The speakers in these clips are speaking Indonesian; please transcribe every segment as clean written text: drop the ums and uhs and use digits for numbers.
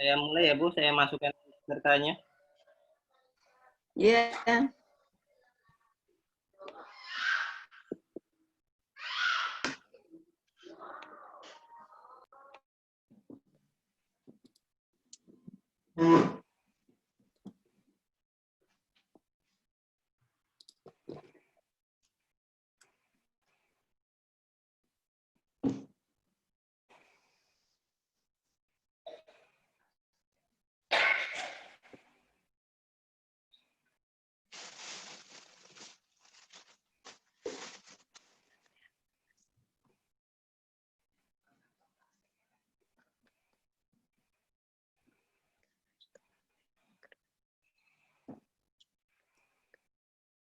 Saya mulai ya Bu, saya masukkan pesertanya. Iya.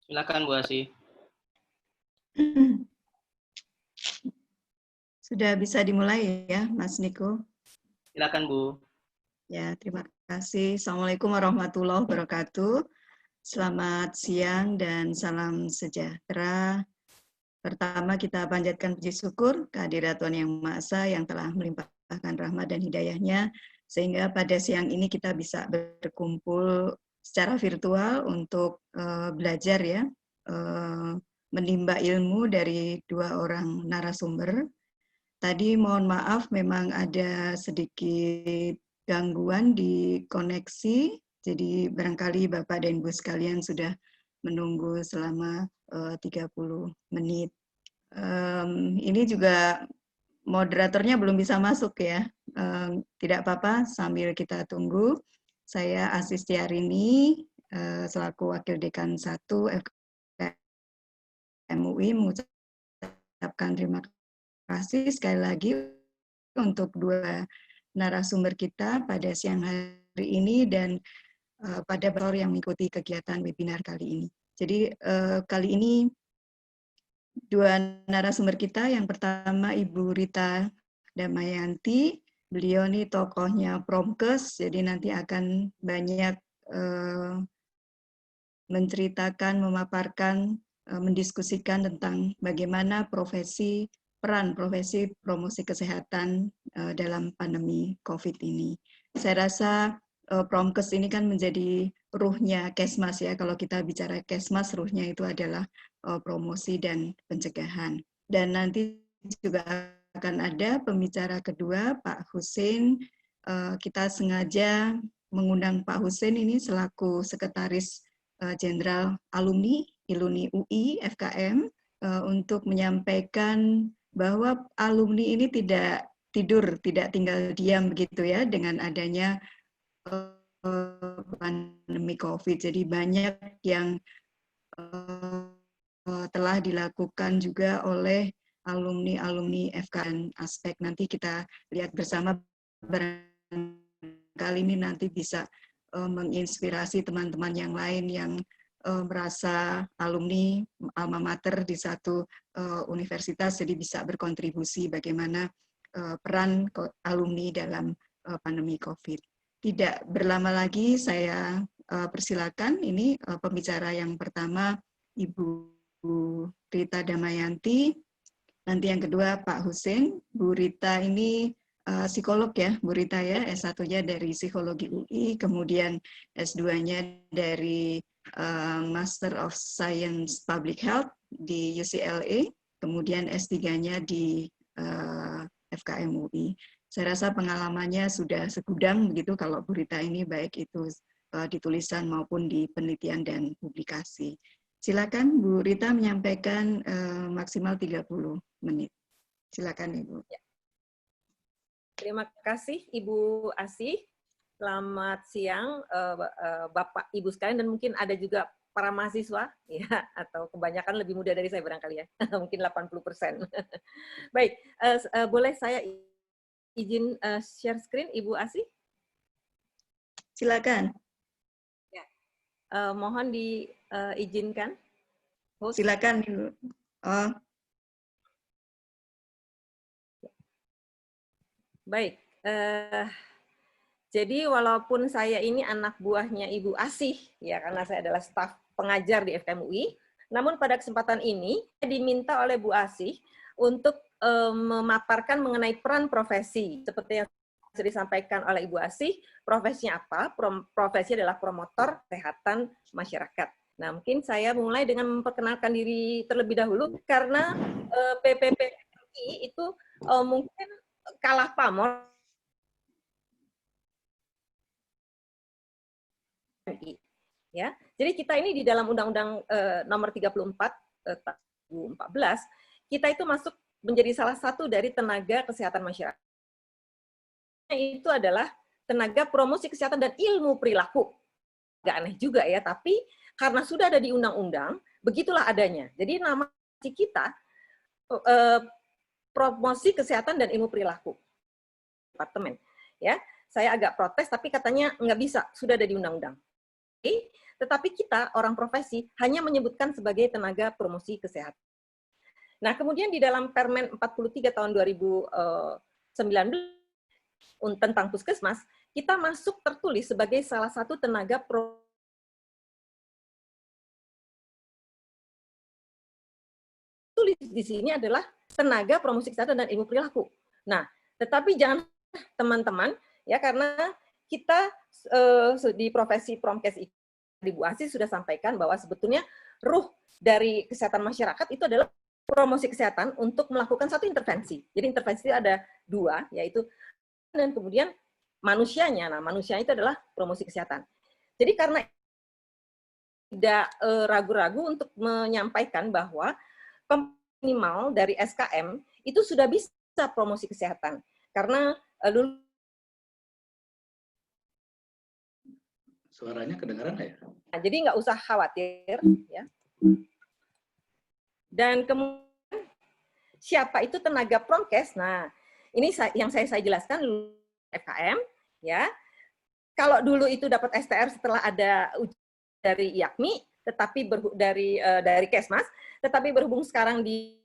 Silakan Bu Asih. Sudah bisa dimulai ya, Mas Niko? Silakan Bu. Ya, terima kasih. Assalamualaikum warahmatullahi wabarakatuh. Selamat siang dan salam sejahtera. Pertama kita panjatkan puji syukur kehadirat Tuhan Yang Maha Esa yang telah melimpahkan rahmat dan hidayahnya, sehingga pada siang ini kita bisa berkumpul secara virtual untuk belajar ya, menimba ilmu dari dua orang narasumber. Tadi mohon maaf memang ada sedikit gangguan di koneksi, jadi barangkali Bapak dan Ibu sekalian sudah menunggu selama 30 menit. Ini juga moderatornya belum bisa masuk ya. Tidak apa-apa, sambil kita tunggu. Saya Asistiarini, selaku Wakil Dekan 1 FKM UI, mengucapkan terima kasih sekali lagi untuk dua narasumber kita pada siang hari ini dan pada yang mengikuti kegiatan webinar kali ini. Jadi kali ini dua narasumber kita, yang pertama Ibu Rita Damayanti, beliau ini tokohnya Promkes, jadi nanti akan banyak menceritakan, memaparkan, mendiskusikan tentang bagaimana peran profesi promosi kesehatan dalam pandemi COVID ini. Saya rasa Promkes ini kan menjadi ruhnya Kesmas ya. Kalau kita bicara Kesmas, ruhnya itu adalah promosi dan pencegahan. Dan nanti juga akan ada pembicara kedua, Pak Husin. Kita sengaja mengundang Pak Husin ini selaku Sekretaris Jenderal Alumni ILUNI UI FKM untuk menyampaikan bahwa alumni ini tidak tidur, tidak tinggal diam begitu ya dengan adanya pandemi COVID. Jadi banyak yang telah dilakukan juga oleh alumni-alumni FKM aspek. Nanti kita lihat bersama, barangkali ini nanti bisa menginspirasi teman-teman yang lain yang merasa alumni alma mater di satu universitas, jadi bisa berkontribusi bagaimana peran alumni dalam pandemi COVID. Tidak berlama lagi, saya persilakan ini pembicara yang pertama Ibu Rita Damayanti, nanti yang kedua Pak Husin. Bu Rita ini psikolog ya, Bu Rita ya, S1-nya dari Psikologi UI, kemudian S2-nya dari Master of Science Public Health di UCLA, kemudian S3-nya di FKM UI. Saya rasa pengalamannya sudah segudang begitu kalau Bu Rita ini, baik itu di tulisan maupun di penelitian dan publikasi. Silakan Bu Rita menyampaikan maksimal 30 menit. Silakan Ibu. Terima kasih Ibu Asih. Selamat siang Bapak Ibu sekalian, dan mungkin ada juga para mahasiswa ya, atau kebanyakan lebih muda dari saya barangkali ya. Mungkin 80%. Baik, boleh saya izin share screen Ibu Asih? Silakan. Ya. Mohon diizinkan. Silakan Ibu. Oh. Baik. Jadi walaupun saya ini anak buahnya Ibu Asih ya, karena saya adalah staf pengajar di FKM UI, namun pada kesempatan ini saya diminta oleh Bu Asih untuk memaparkan mengenai peran profesi seperti yang sudah disampaikan oleh Ibu Asih, profesinya apa? Profesi adalah promotor kesehatan masyarakat. Nah, mungkin saya mulai dengan memperkenalkan diri terlebih dahulu, karena PPPI itu mungkin kalah pamor. Ya, jadi kita ini di dalam Undang-Undang Nomor 34 tahun 2014, kita itu masuk menjadi salah satu dari tenaga kesehatan masyarakat. Itu adalah tenaga promosi kesehatan dan ilmu perilaku. Agak aneh juga ya, tapi karena sudah ada di undang-undang, begitulah adanya. Jadi nama kita promosi kesehatan dan ilmu perilaku departemen. Ya, saya agak protes, tapi katanya nggak bisa, sudah ada di undang-undang. Tetapi kita orang profesi hanya menyebutkan sebagai tenaga promosi kesehatan. Nah, kemudian di dalam Permen 43 tahun 2019 tentang puskesmas, kita masuk tertulis sebagai salah satu tenaga tulis di sini adalah tenaga promosi kesehatan dan ilmu perilaku. Nah, tetapi jangan teman-teman ya, karena kita di profesi Promkes di Bu Asih sudah sampaikan bahwa sebetulnya ruh dari kesehatan masyarakat itu adalah promosi kesehatan untuk melakukan satu intervensi. Jadi intervensi ada dua, yaitu dan kemudian manusianya. Nah, manusianya itu adalah promosi kesehatan. Jadi karena tidak ragu-ragu untuk menyampaikan bahwa minimal dari SKM itu sudah bisa promosi kesehatan. Karena dulu suaranya kedengaran nggak ya? Nah, jadi nggak usah khawatir ya. Dan kemudian siapa itu tenaga Promkes? Nah, ini yang saya jelaskan FKM ya. Kalau dulu itu dapat STR setelah ada ujian dari IAKMI, tetapi dari Kesmas, tetapi berhubung sekarang di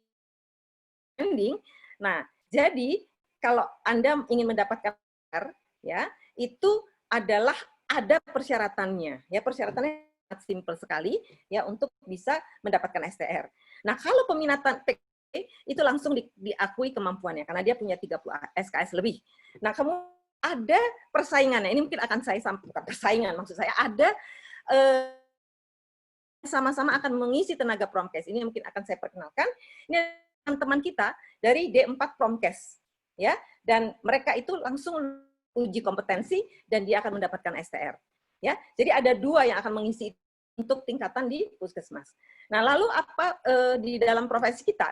ending. Nah, jadi kalau Anda ingin mendapatkan STR ya, itu adalah ada persyaratannya. Ya, persyaratannya sangat simpel sekali ya untuk bisa mendapatkan STR. Nah, kalau peminatan itu langsung diakui kemampuannya karena dia punya 30 SKS lebih. Nah, kamu ada persaingannya. Ini mungkin akan saya sampaikan persaingan, maksud saya ada sama-sama akan mengisi tenaga Promkes. Ini mungkin akan saya perkenalkan. Ini teman-teman kita dari D4 Promkes, ya. Dan mereka itu langsung uji kompetensi dan dia akan mendapatkan STR. Ya, jadi ada dua yang akan mengisi untuk tingkatan di puskesmas. Nah, lalu apa di dalam profesi kita?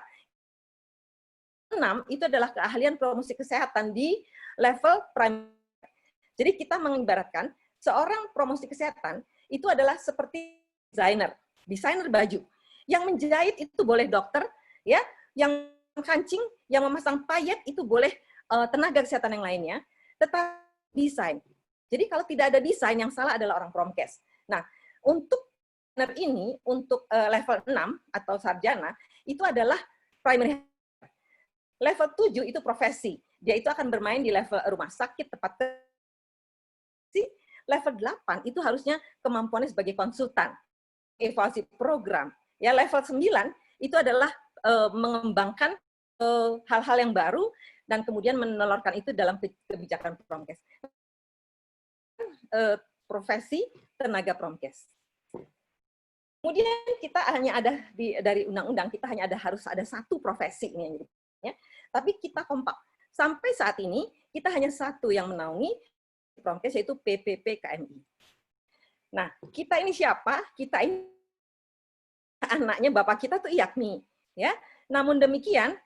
6 itu adalah keahlian promosi kesehatan di level primer. Jadi kita mengibaratkan seorang promosi kesehatan itu adalah seperti desainer baju. Yang menjahit itu boleh dokter, ya. Yang kancing, yang memasang payet itu boleh tenaga kesehatan yang lainnya. Tetapi desain. Jadi kalau tidak ada desain, yang salah adalah orang Promkes. Nah, untuk ini, untuk level 6 atau sarjana, itu adalah primary. Level 7 itu profesi. Dia itu akan bermain di level rumah sakit, tempat kerja. Level 8 itu harusnya kemampuannya sebagai konsultan, evaluasi program. Ya, level 9 itu adalah mengembangkan hal-hal yang baru dan kemudian menelurkan itu dalam kebijakan Promkes. Profesi tenaga Promkes. Kemudian kita hanya ada dari undang-undang kita hanya harus ada satu profesi ini, ya. Tapi kita kompak. Sampai saat ini kita hanya satu yang menaungi Promkes, yaitu PPPKMI. Nah, kita ini siapa? Kita ini anaknya bapak kita tuh IAKMI, ya. Namun demikian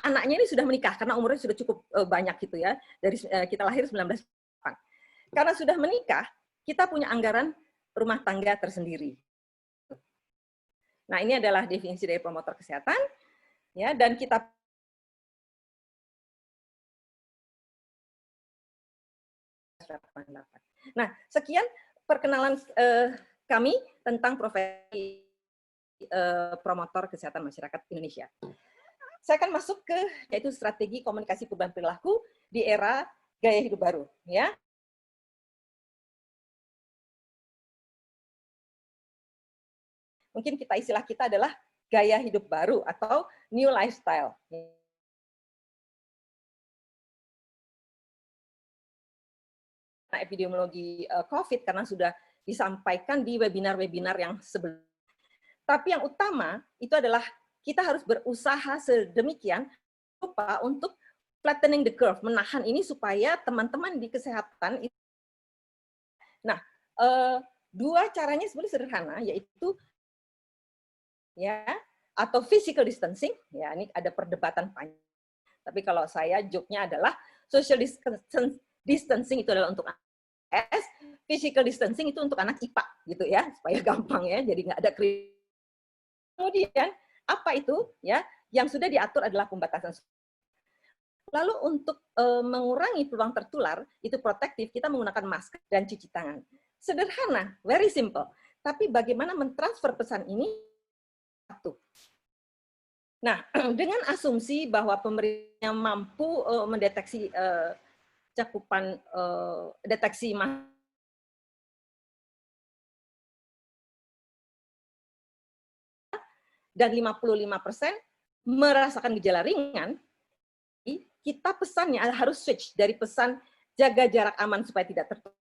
anaknya ini sudah menikah karena umurnya sudah cukup banyak gitu ya. Dari kita lahir 1998. Karena sudah menikah, kita punya anggaran rumah tangga tersendiri. Nah, ini adalah definisi dari promotor kesehatan, ya. Dan kita Nah, sekian perkenalan kami tentang profesi promotor kesehatan masyarakat Indonesia. Saya akan masuk ke yaitu strategi komunikasi perubahan perilaku di era gaya hidup baru, ya. Mungkin istilah kita adalah gaya hidup baru atau new lifestyle. epidemiologi COVID karena sudah disampaikan di webinar-webinar yang sebelumnya. Tapi yang utama itu adalah kita harus berusaha sedemikian rupa untuk flattening the curve, menahan ini supaya teman-teman di kesehatan itu. Nah, dua caranya sebenarnya sederhana, yaitu ya atau physical distancing, ya ini ada perdebatan panjang. Tapi kalau saya joke-nya adalah social distancing itu adalah untuk anak IPS, physical distancing itu untuk anak IPA gitu ya, supaya gampang ya, jadi nggak ada kritik. Kemudian apa itu ya? Yang sudah diatur adalah pembatasan. Lalu untuk mengurangi peluang tertular itu protektif, kita menggunakan masker dan cuci tangan. Sederhana, very simple. Tapi bagaimana mentransfer pesan ini? Satu. Nah, dengan asumsi bahwa pemerintah mampu mendeteksi cakupan deteksi dan 55% merasakan gejala ringan, kita pesannya harus switch dari pesan jaga jarak aman supaya tidak tertular.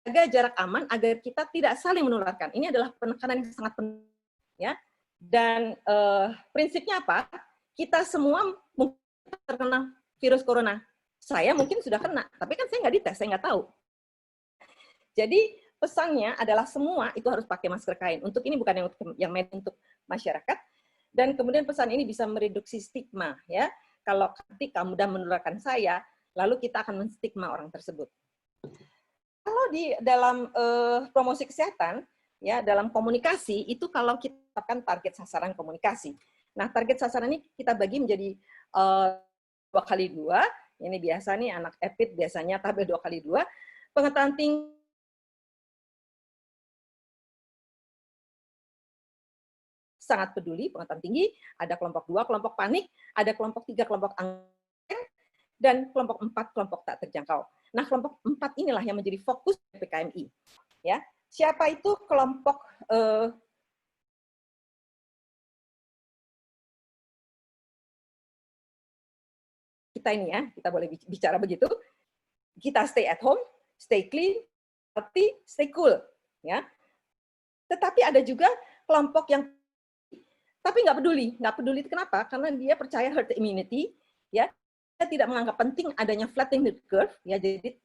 Jaga jarak aman agar kita tidak saling menularkan. Ini adalah penekanan yang sangat penting, ya. Dan prinsipnya apa? Kita semua mungkin terkena virus corona. Saya mungkin sudah kena, tapi kan saya nggak dites, saya nggak tahu. Jadi pesannya adalah semua itu harus pakai masker kain. Untuk ini bukan yang untuk masyarakat. Dan kemudian pesan ini bisa mereduksi stigma, ya. Kalau ketika mudah menularkan saya, lalu kita akan menstigma orang tersebut. Kalau di dalam promosi kesehatan, ya dalam komunikasi itu kalau kita akan target sasaran komunikasi. Nah, target sasaran ini kita bagi menjadi 2x2. Ini biasa nih anak EPID biasanya tabel 2x2. Pengetahuan tinggi sangat peduli, pengetahuan tinggi, ada kelompok 2, kelompok panik, ada kelompok 3, kelompok angin, dan kelompok 4, kelompok tak terjangkau. Nah, kelompok 4 inilah yang menjadi fokus PKMI. Ya, siapa itu kelompok kita ini ya, kita boleh bicara begitu. Kita stay at home, stay clean, healthy, stay cool, ya. Tetapi ada juga kelompok yang tapi nggak peduli itu kenapa? Karena dia percaya herd immunity, ya. Dia tidak menganggap penting adanya flattening the curve, ya. Jadi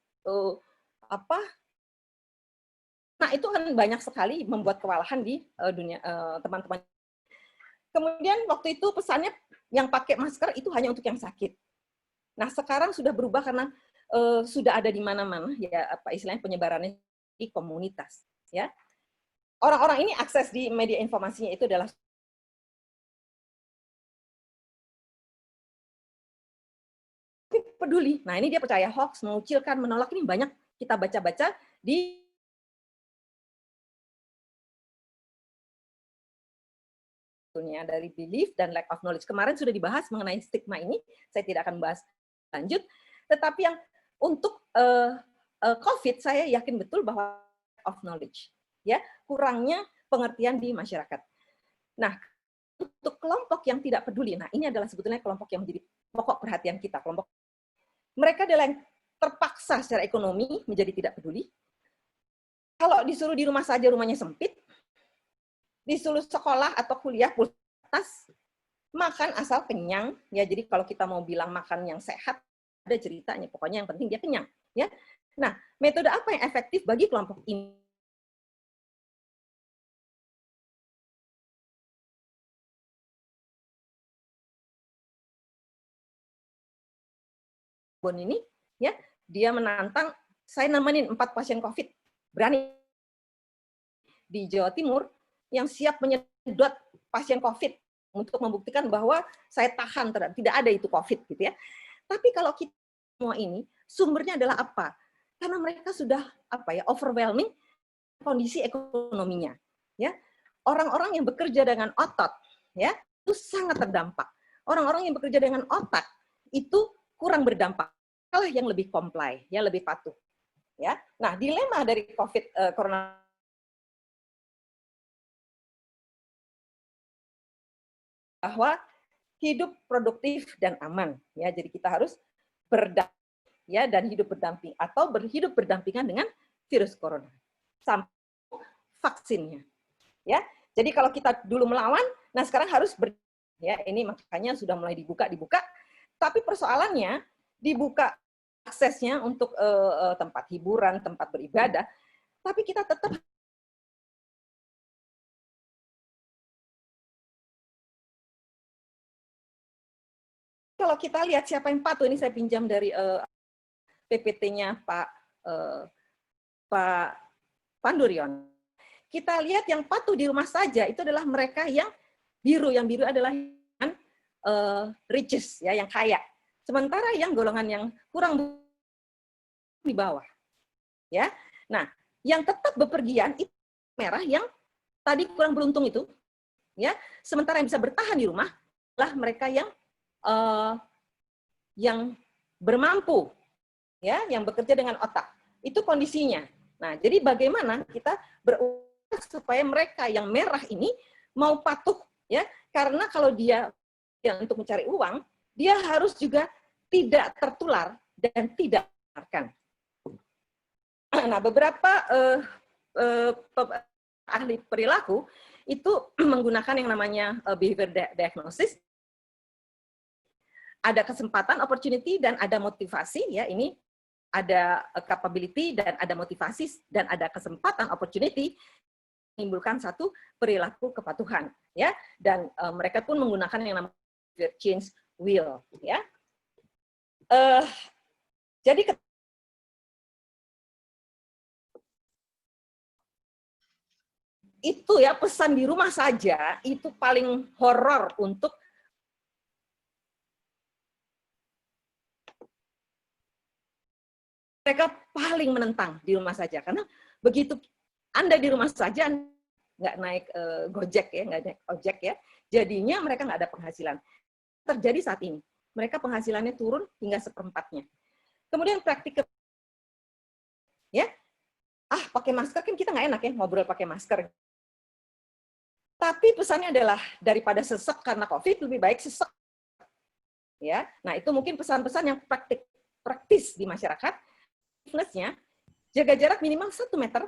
nah itu kan banyak sekali membuat kewalahan di dunia teman-teman. Kemudian waktu itu pesannya yang pakai masker itu hanya untuk yang sakit. Nah sekarang sudah berubah karena sudah ada di mana-mana, ya apa istilahnya penyebarannya di komunitas, ya. Orang-orang ini akses di media informasinya itu adalah peduli. Nah, ini dia percaya hoax, mengucilkan, menolak, ini banyak kita baca-baca di dari belief dan lack of knowledge. Kemarin sudah dibahas mengenai stigma ini, saya tidak akan bahas lanjut. Tetapi yang untuk COVID, saya yakin betul bahwa lack of knowledge, ya kurangnya pengertian di masyarakat. Nah, untuk kelompok yang tidak peduli, nah ini adalah sebetulnya kelompok yang menjadi pokok perhatian kita. Kelompok mereka adalah yang terpaksa secara ekonomi menjadi tidak peduli. Kalau disuruh di rumah saja rumahnya sempit, disuruh sekolah atau kuliah atas, makan asal kenyang, ya. Jadi kalau kita mau bilang makan yang sehat, ada ceritanya. Pokoknya yang penting dia kenyang, ya. Nah, metode apa yang efektif bagi kelompok ini? Ini, ya, dia menantang. Saya nemenin 4 pasien COVID, berani di Jawa Timur yang siap menyedot pasien COVID untuk membuktikan bahwa saya tahan terhadap tidak ada itu COVID, gitu ya. Tapi kalau kita semua ini sumbernya adalah apa? Karena mereka sudah overwhelming kondisi ekonominya, ya. Orang-orang yang bekerja dengan otot, ya, itu sangat terdampak. Orang-orang yang bekerja dengan otak itu kurang berdampak. Kalah yang lebih comply, ya lebih patuh, ya. Nah, dilema dari COVID corona bahwa hidup produktif dan aman, ya. Jadi kita harus berdampak, ya, dan hidup berdamping atau berhidup berdampingan dengan virus corona sampai vaksinnya, ya. Jadi kalau kita dulu melawan, nah sekarang harus ya, ini makanya sudah mulai dibuka, tapi persoalannya dibuka aksesnya untuk tempat hiburan, tempat beribadah, tapi kita tetap kalau kita lihat siapa yang patuh, ini saya pinjam dari PPT-nya Pak Panduryon. Kita lihat yang patuh di rumah saja itu adalah mereka yang biru adalah yang riches, ya, yang kaya. Sementara yang golongan yang kurang di bawah, ya. Nah, yang tetap bepergian itu merah yang tadi kurang beruntung itu, ya. Sementara yang bisa bertahan di rumah adalah mereka yang bermampu, ya, yang bekerja dengan otak. Itu kondisinya. Nah, jadi bagaimana kita berusaha supaya mereka yang merah ini mau patuh, ya, karena kalau dia yang untuk mencari uang, dia harus juga tidak tertular dan tidak menularkan. Nah, beberapa ahli perilaku itu menggunakan yang namanya behavior diagnosis. Ada kesempatan, opportunity, dan ada motivasi, ya, ini ada capability dan ada motivasi dan ada kesempatan, opportunity, menimbulkan satu perilaku kepatuhan, ya, dan mereka pun menggunakan yang namanya change will, ya. Jadi itu, ya, pesan di rumah saja itu paling horor untuk mereka, paling menentang di rumah saja, karena begitu Anda di rumah saja nggak naik Gojek, ya, nggak naik ojek, ya, jadinya mereka nggak ada penghasilan. Terjadi saat ini, mereka penghasilannya turun hingga seperempatnya. Kemudian praktik, ya, pakai masker kan kita nggak enak, ya, ngobrol pakai masker. Tapi pesannya adalah daripada sesek karena COVID, lebih baik sesek, ya. Nah, itu mungkin pesan-pesan yang praktis di masyarakat. Plusnya, jaga jarak minimal 1 meter,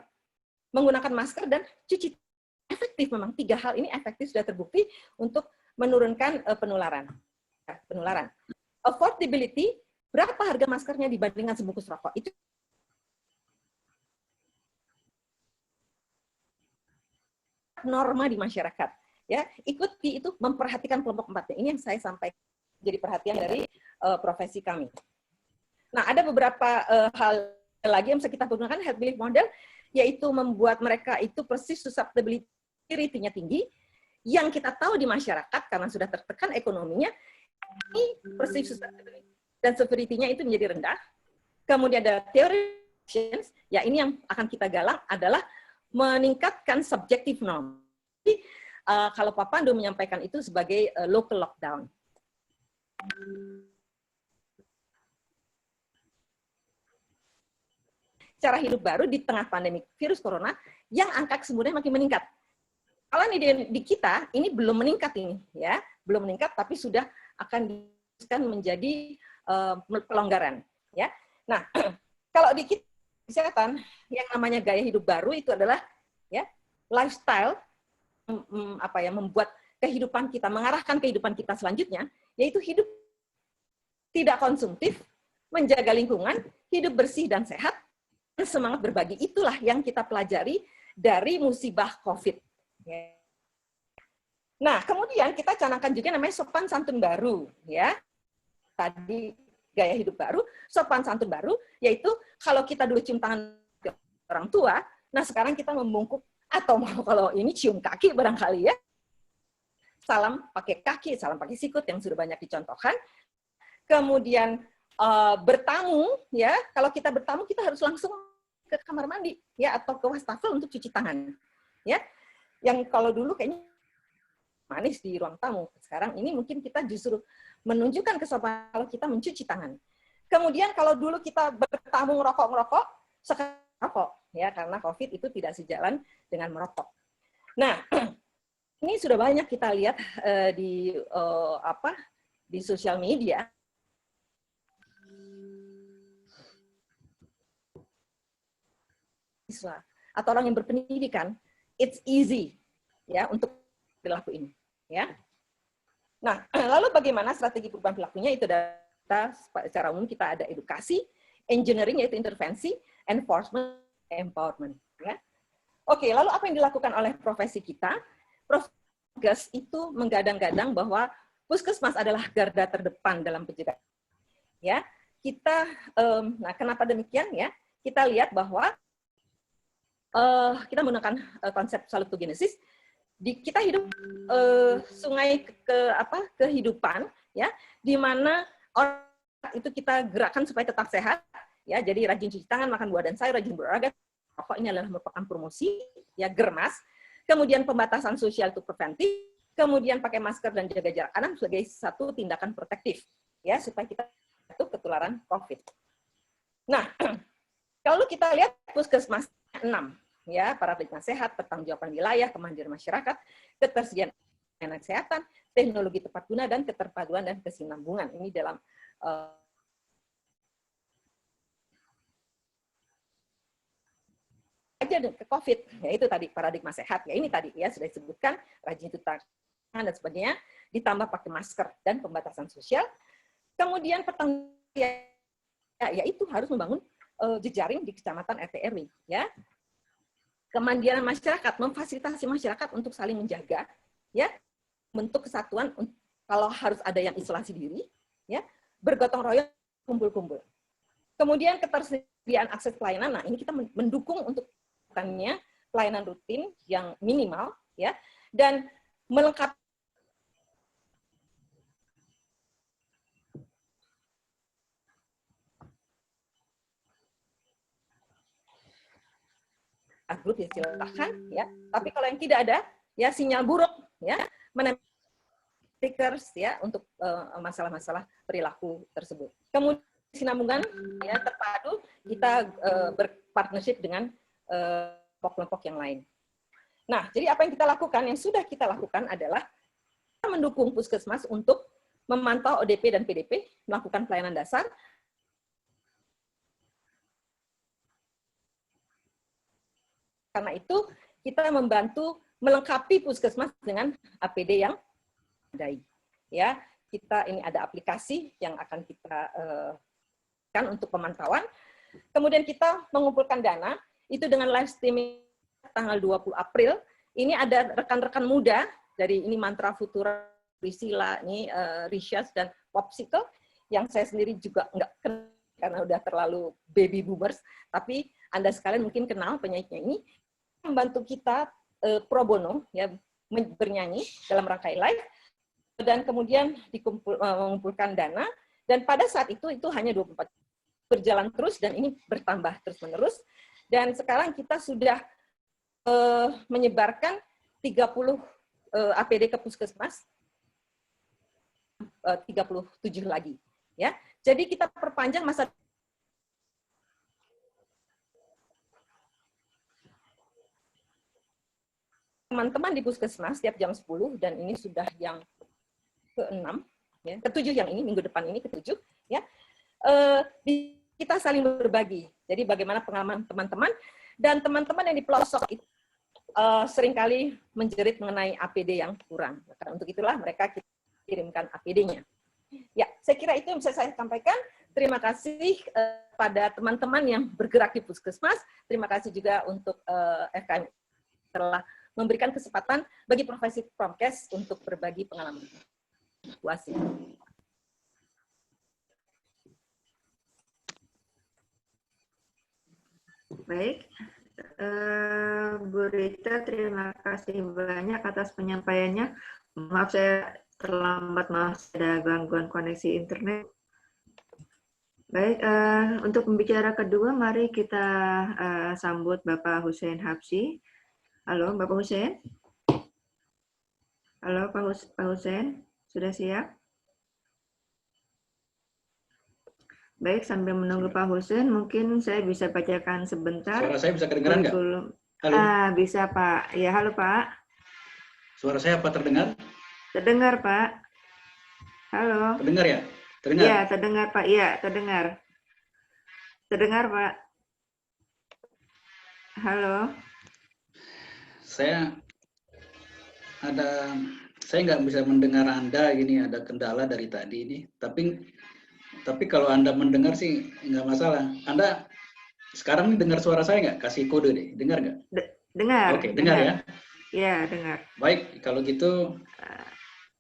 menggunakan masker, dan cuci. Efektif memang, 3 hal ini efektif, sudah terbukti untuk menurunkan penularan. Affordability, berapa harga maskernya dibandingkan sebungkus rokok? Itu norma di masyarakat, ya. Ikuti itu, memperhatikan kelompok 4. Ini yang saya sampaikan jadi perhatian dari profesi kami. Nah, ada beberapa hal lagi yang bisa kita gunakan health belief model, yaitu membuat mereka itu persis susceptibility-nya tinggi, yang kita tahu di masyarakat karena sudah tertekan ekonominya, ini persis susceptibility dan severity-nya itu menjadi rendah. Kemudian ada teori, ya, ini yang akan kita galang adalah meningkatkan subjective norm. Jadi, kalau Pak Pandu menyampaikan itu sebagai local lockdown. Cara hidup baru di tengah pandemi virus corona yang angka kesembuhannya makin meningkat. Kalau di kita ini belum meningkat ini, ya, belum meningkat, tapi sudah akan diteruskan menjadi pelonggaran, ya. Nah, kalau di kita kesehatan yang namanya gaya hidup baru itu adalah, ya, lifestyle, membuat kehidupan kita, mengarahkan kehidupan kita selanjutnya, yaitu hidup tidak konsumtif, menjaga lingkungan, hidup bersih dan sehat, semangat berbagi. Itulah yang kita pelajari dari musibah COVID. Nah, kemudian kita canangkan juga namanya sopan santun baru, ya. Tadi gaya hidup baru, sopan santun baru, yaitu kalau kita dulu cium tangan ke orang tua, nah sekarang kita membungkuk, atau kalau ini cium kaki barangkali, ya. Salam pakai kaki, salam pakai sikut yang sudah banyak dicontohkan. Kemudian bertamu, ya, kalau kita bertamu kita harus langsung ke kamar mandi, ya, atau ke wastafel untuk cuci tangan, ya. Yang kalau dulu kayaknya manis di ruang tamu, sekarang ini mungkin kita justru menunjukkan kesopanan kalau kita mencuci tangan. Kemudian kalau dulu kita bertamu ngerokok, sekarang rokok, ya, karena COVID itu tidak sejalan dengan merokok. Nah, ini sudah banyak kita lihat di sosial media. mahasiswa atau orang yang berpendidikan, it's easy ya untuk perilaku ini, ya. Nah, lalu bagaimana strategi perubahan perilakunya? Itu data secara umum kita ada edukasi, engineering yaitu intervensi, enforcement, empowerment, ya. Oke, lalu apa yang dilakukan oleh profesi kita? Profes itu menggadang-gadang bahwa puskesmas adalah garda terdepan dalam pencegahan. Ya, kita, nah kenapa demikian ya? Kita lihat bahwa kita menggunakan konsep salutogenesis. Kita hidup sungai kehidupan, ya, di mana orang itu kita gerakkan supaya tetap sehat, ya. Jadi rajin cuci tangan, makan buah dan sayur, rajin berolahraga. Rokok ini adalah merupakan promosi, ya, germas. Kemudian pembatasan sosial itu preventif. Kemudian pakai masker dan jaga jarak aman sebagai satu tindakan protektif, ya, supaya kita itu ketularan COVID. Nah, kalau kita lihat puskesmas 6, ya, paradigma sehat, pertanggungjawaban wilayah, kemandirian masyarakat, ketersediaan kesehatan, teknologi tepat guna, dan keterpaduan dan kesinambungan. Ini dalam aja ke COVID, ya itu tadi paradigma sehat. Ya ini tadi ya sudah disebutkan, rajin cuci tangan dan sebagainya, ditambah pakai masker dan pembatasan sosial. Kemudian yaitu harus membangun jejaring di kecamatan RT RW, ya. Kemandirian masyarakat, memfasilitasi masyarakat untuk saling menjaga, ya, bentuk kesatuan. Kalau harus ada yang isolasi diri, ya, bergotong royong, kumpul-kumpul. Kemudian ketersediaan akses pelayanan. Nah, ini kita mendukung untuk pelayanan rutin yang minimal, ya, dan melengkapi grup ya silakan, ya. Tapi kalau yang tidak ada, ya sinyal buruk, ya, stickers, ya, untuk masalah-masalah perilaku tersebut. Kemudian sinambungan, ya, terpadu, kita berpartnership dengan kelompok-kelompok yang lain. Nah, jadi apa yang kita lakukan, yang sudah kita lakukan adalah kita mendukung puskesmas untuk memantau ODP dan PDP, melakukan pelayanan dasar. Karena itu, kita membantu melengkapi puskesmas dengan APD yang memadai. Ya, kita ini ada aplikasi yang akan kita kan untuk pemantauan. Kemudian kita mengumpulkan dana, itu dengan live streaming tanggal 20 April. Ini ada rekan-rekan muda dari ini Mantra Futura, Priscilla, ini Rishas dan Popsicle, yang saya sendiri juga nggak kenal karena udah terlalu baby boomers, tapi Anda sekalian mungkin kenal penyanyinya ini, membantu kita pro bono, ya, bernyanyi dalam rangkai live, dan kemudian mengumpulkan dana, dan pada saat itu hanya 24 berjalan terus, dan ini bertambah terus-menerus, dan sekarang kita sudah menyebarkan 30 APD ke puskesmas, 37 lagi, ya. Jadi kita perpanjang masa teman-teman di puskesmas setiap jam 10, dan ini sudah yang ke-6, ya, ke-7 yang ini, minggu depan ini ke-7, ya. Kita saling berbagi. Jadi bagaimana pengalaman teman-teman, dan teman-teman yang di pelosok itu seringkali menjerit mengenai APD yang kurang. Karena untuk itulah mereka kirimkan APD-nya. Ya, saya kira itu yang bisa saya sampaikan. Terima kasih pada teman-teman yang bergerak di puskesmas. Terima kasih juga untuk FKM telah memberikan kesempatan bagi profesi Promkes untuk berbagi pengalaman. Bu Asih. Baik, Bu Rita, terima kasih banyak atas penyampaiannya. Maaf saya terlambat, maaf ada gangguan koneksi internet. Baik, untuk pembicara kedua, mari kita sambut Bapak Hussein Habsyi. Halo, Bapak Hussein. Halo, Pak Hussein, sudah siap? Baik, sambil menunggu Pak Hussein, mungkin saya bisa bacakan sebentar. Suara saya bisa kedengaran nggak? Halo. Bisa, Pak. Ya, halo, Pak. Suara saya apa terdengar? Terdengar, Pak. Halo. Terdengar ya? Terdengar? Iya, terdengar, Pak. Iya, terdengar. Terdengar, Pak. Halo. Saya nggak bisa mendengar Anda gini, ada kendala dari tadi ini. Tapi kalau Anda mendengar sih nggak masalah. Anda sekarang dengar suara saya nggak? Kasih kode deh, dengar nggak? Dengar. Oke, dengar ya. Iya, dengar. Baik, kalau gitu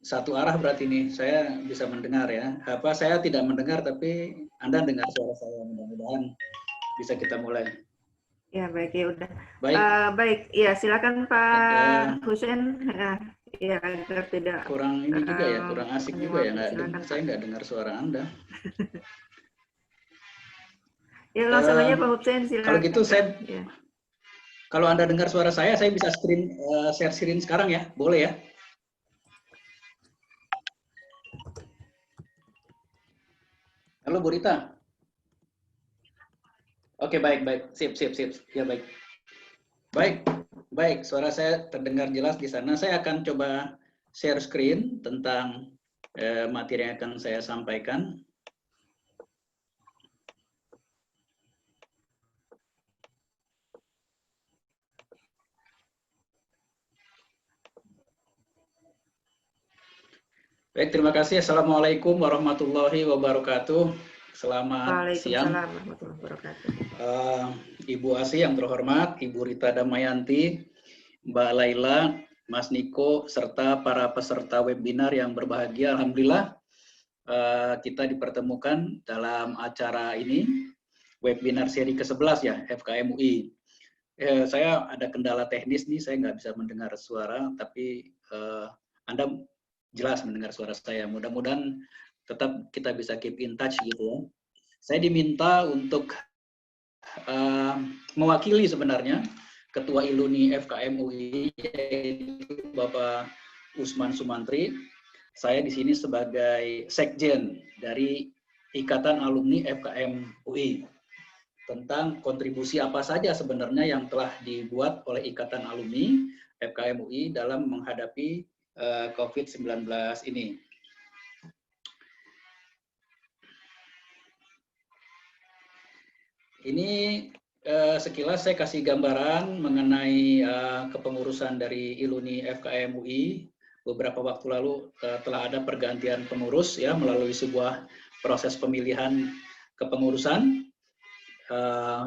satu arah berarti nih, saya bisa mendengar ya. Saya tidak mendengar, tapi Anda dengar suara saya. Mudah-mudahan bisa kita mulai. Ya, baik, ya udah. Baik. Baik, ya silakan Pak Husein. Ya, agar tidak kurang ini juga ya, kurang asik juga ya. Saya nggak dengar suara Anda. Ya, langsung aja Pak Husein, silakan. Kalau gitu kalau Anda dengar suara saya bisa share screen sekarang ya, boleh ya? Halo Bu Rita. Oke, baik. Sip. Ya, baik. Suara saya terdengar jelas di sana. Saya akan coba share screen tentang materi yang akan saya sampaikan. Baik, terima kasih. Assalamualaikum warahmatullahi wabarakatuh. Selamat siang. Waalaikumsalam warahmatullahi wabarakatuh. Ibu Asih yang terhormat, Ibu Rita Damayanti, Mbak Laila, Mas Niko, serta para peserta webinar yang berbahagia. Alhamdulillah kita dipertemukan dalam acara ini, webinar seri ke-11 ya, FKM UI. Saya ada kendala teknis nih, saya nggak bisa mendengar suara, tapi Anda jelas mendengar suara saya. Mudah-mudahan tetap kita bisa keep in touch gitu ya. Saya diminta untuk mewakili sebenarnya Ketua Iluni FKM UI, yaitu Bapak Usman Sumantri. Saya di sini sebagai Sekjen dari Ikatan Alumni FKM UI. Tentang kontribusi apa saja sebenarnya yang telah dibuat oleh Ikatan Alumni FKM UI dalam menghadapi COVID-19 ini. Ini sekilas saya kasih gambaran mengenai kepengurusan dari Iluni FKM UI. Beberapa waktu lalu telah ada pergantian pengurus ya melalui sebuah proses pemilihan kepengurusan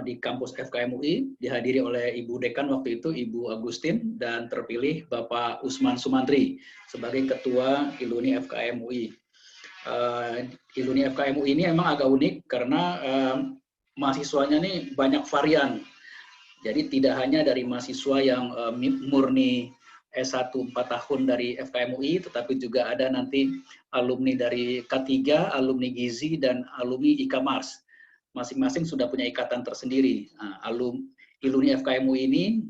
di kampus FKM UI, dihadiri oleh Ibu Dekan waktu itu, Ibu Agustin, dan terpilih Bapak Usman Sumantri sebagai Ketua Iluni FKM UI. Iluni FKM UI ini memang agak unik karena mahasiswanya nih banyak varian. Jadi tidak hanya dari mahasiswa yang murni S1 4 tahun dari FKM UI, tetapi juga ada nanti alumni dari K3, alumni Gizi, dan alumni IKA-Mars. Masing-masing sudah punya ikatan tersendiri. Iluni FKM UI ini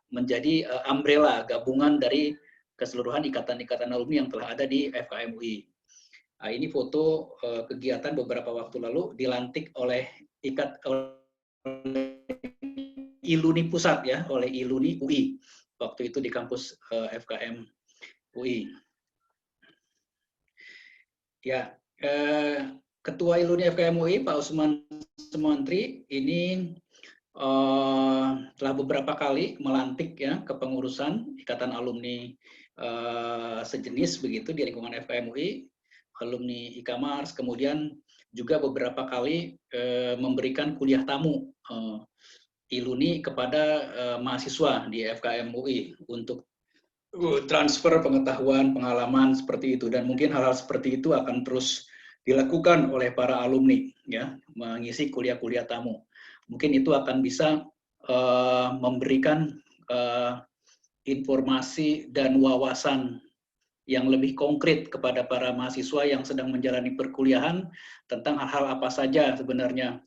menjadi umbrella, gabungan dari keseluruhan ikatan-ikatan alumni yang telah ada di FKM UI. Ini foto kegiatan beberapa waktu lalu dilantik oleh Iluni Pusat ya, oleh Iluni UI. Waktu itu di kampus FKM UI. Ya, Ketua Iluni FKM UI, Pak Usman Sumantri, ini telah beberapa kali melantik ya kepengurusan ikatan alumni sejenis begitu di lingkungan FKM UI, alumni IKA-Mars, kemudian juga beberapa kali memberikan kuliah tamu Iluni kepada mahasiswa di FKM UI untuk transfer pengetahuan, pengalaman seperti itu, dan mungkin hal-hal seperti itu akan terus dilakukan oleh para alumni ya, mengisi kuliah-kuliah tamu. Mungkin itu akan bisa memberikan informasi dan wawasan yang lebih konkret kepada para mahasiswa yang sedang menjalani perkuliahan tentang hal-hal apa saja sebenarnya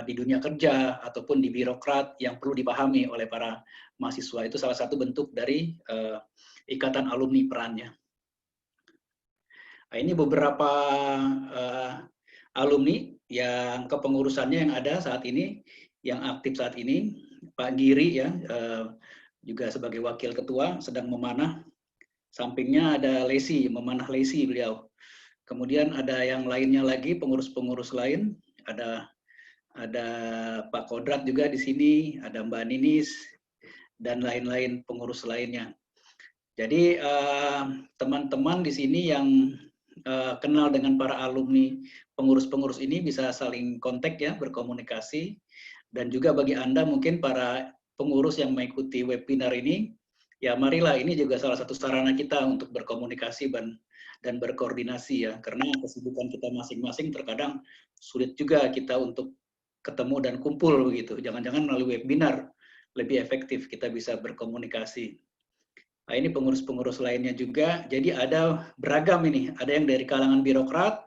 di dunia kerja ataupun di birokrat yang perlu dipahami oleh para mahasiswa. Itu salah satu bentuk dari ikatan alumni perannya. Nah, ini beberapa alumni yang kepengurusannya yang ada saat ini, yang aktif saat ini. Pak Giri ya, juga sebagai wakil ketua sedang memanah. Sampingnya ada Lesi, memanah Lesi beliau. Kemudian ada yang lainnya lagi, pengurus-pengurus lain. Ada ada Pak Kodrat juga di sini, ada Mbak Ninis, dan lain-lain pengurus lainnya. Jadi teman-teman di sini yang kenal dengan para alumni pengurus-pengurus ini bisa saling kontak ya, berkomunikasi. Dan juga bagi Anda mungkin para pengurus yang mengikuti webinar ini, ya marilah, ini juga salah satu sarana kita untuk berkomunikasi dan berkoordinasi ya, karena kesibukan kita masing-masing terkadang sulit juga kita untuk ketemu dan kumpul begitu. Jangan-jangan melalui webinar lebih efektif kita bisa berkomunikasi. Nah, ini pengurus-pengurus lainnya juga. Jadi ada beragam ini. Ada yang dari kalangan birokrat,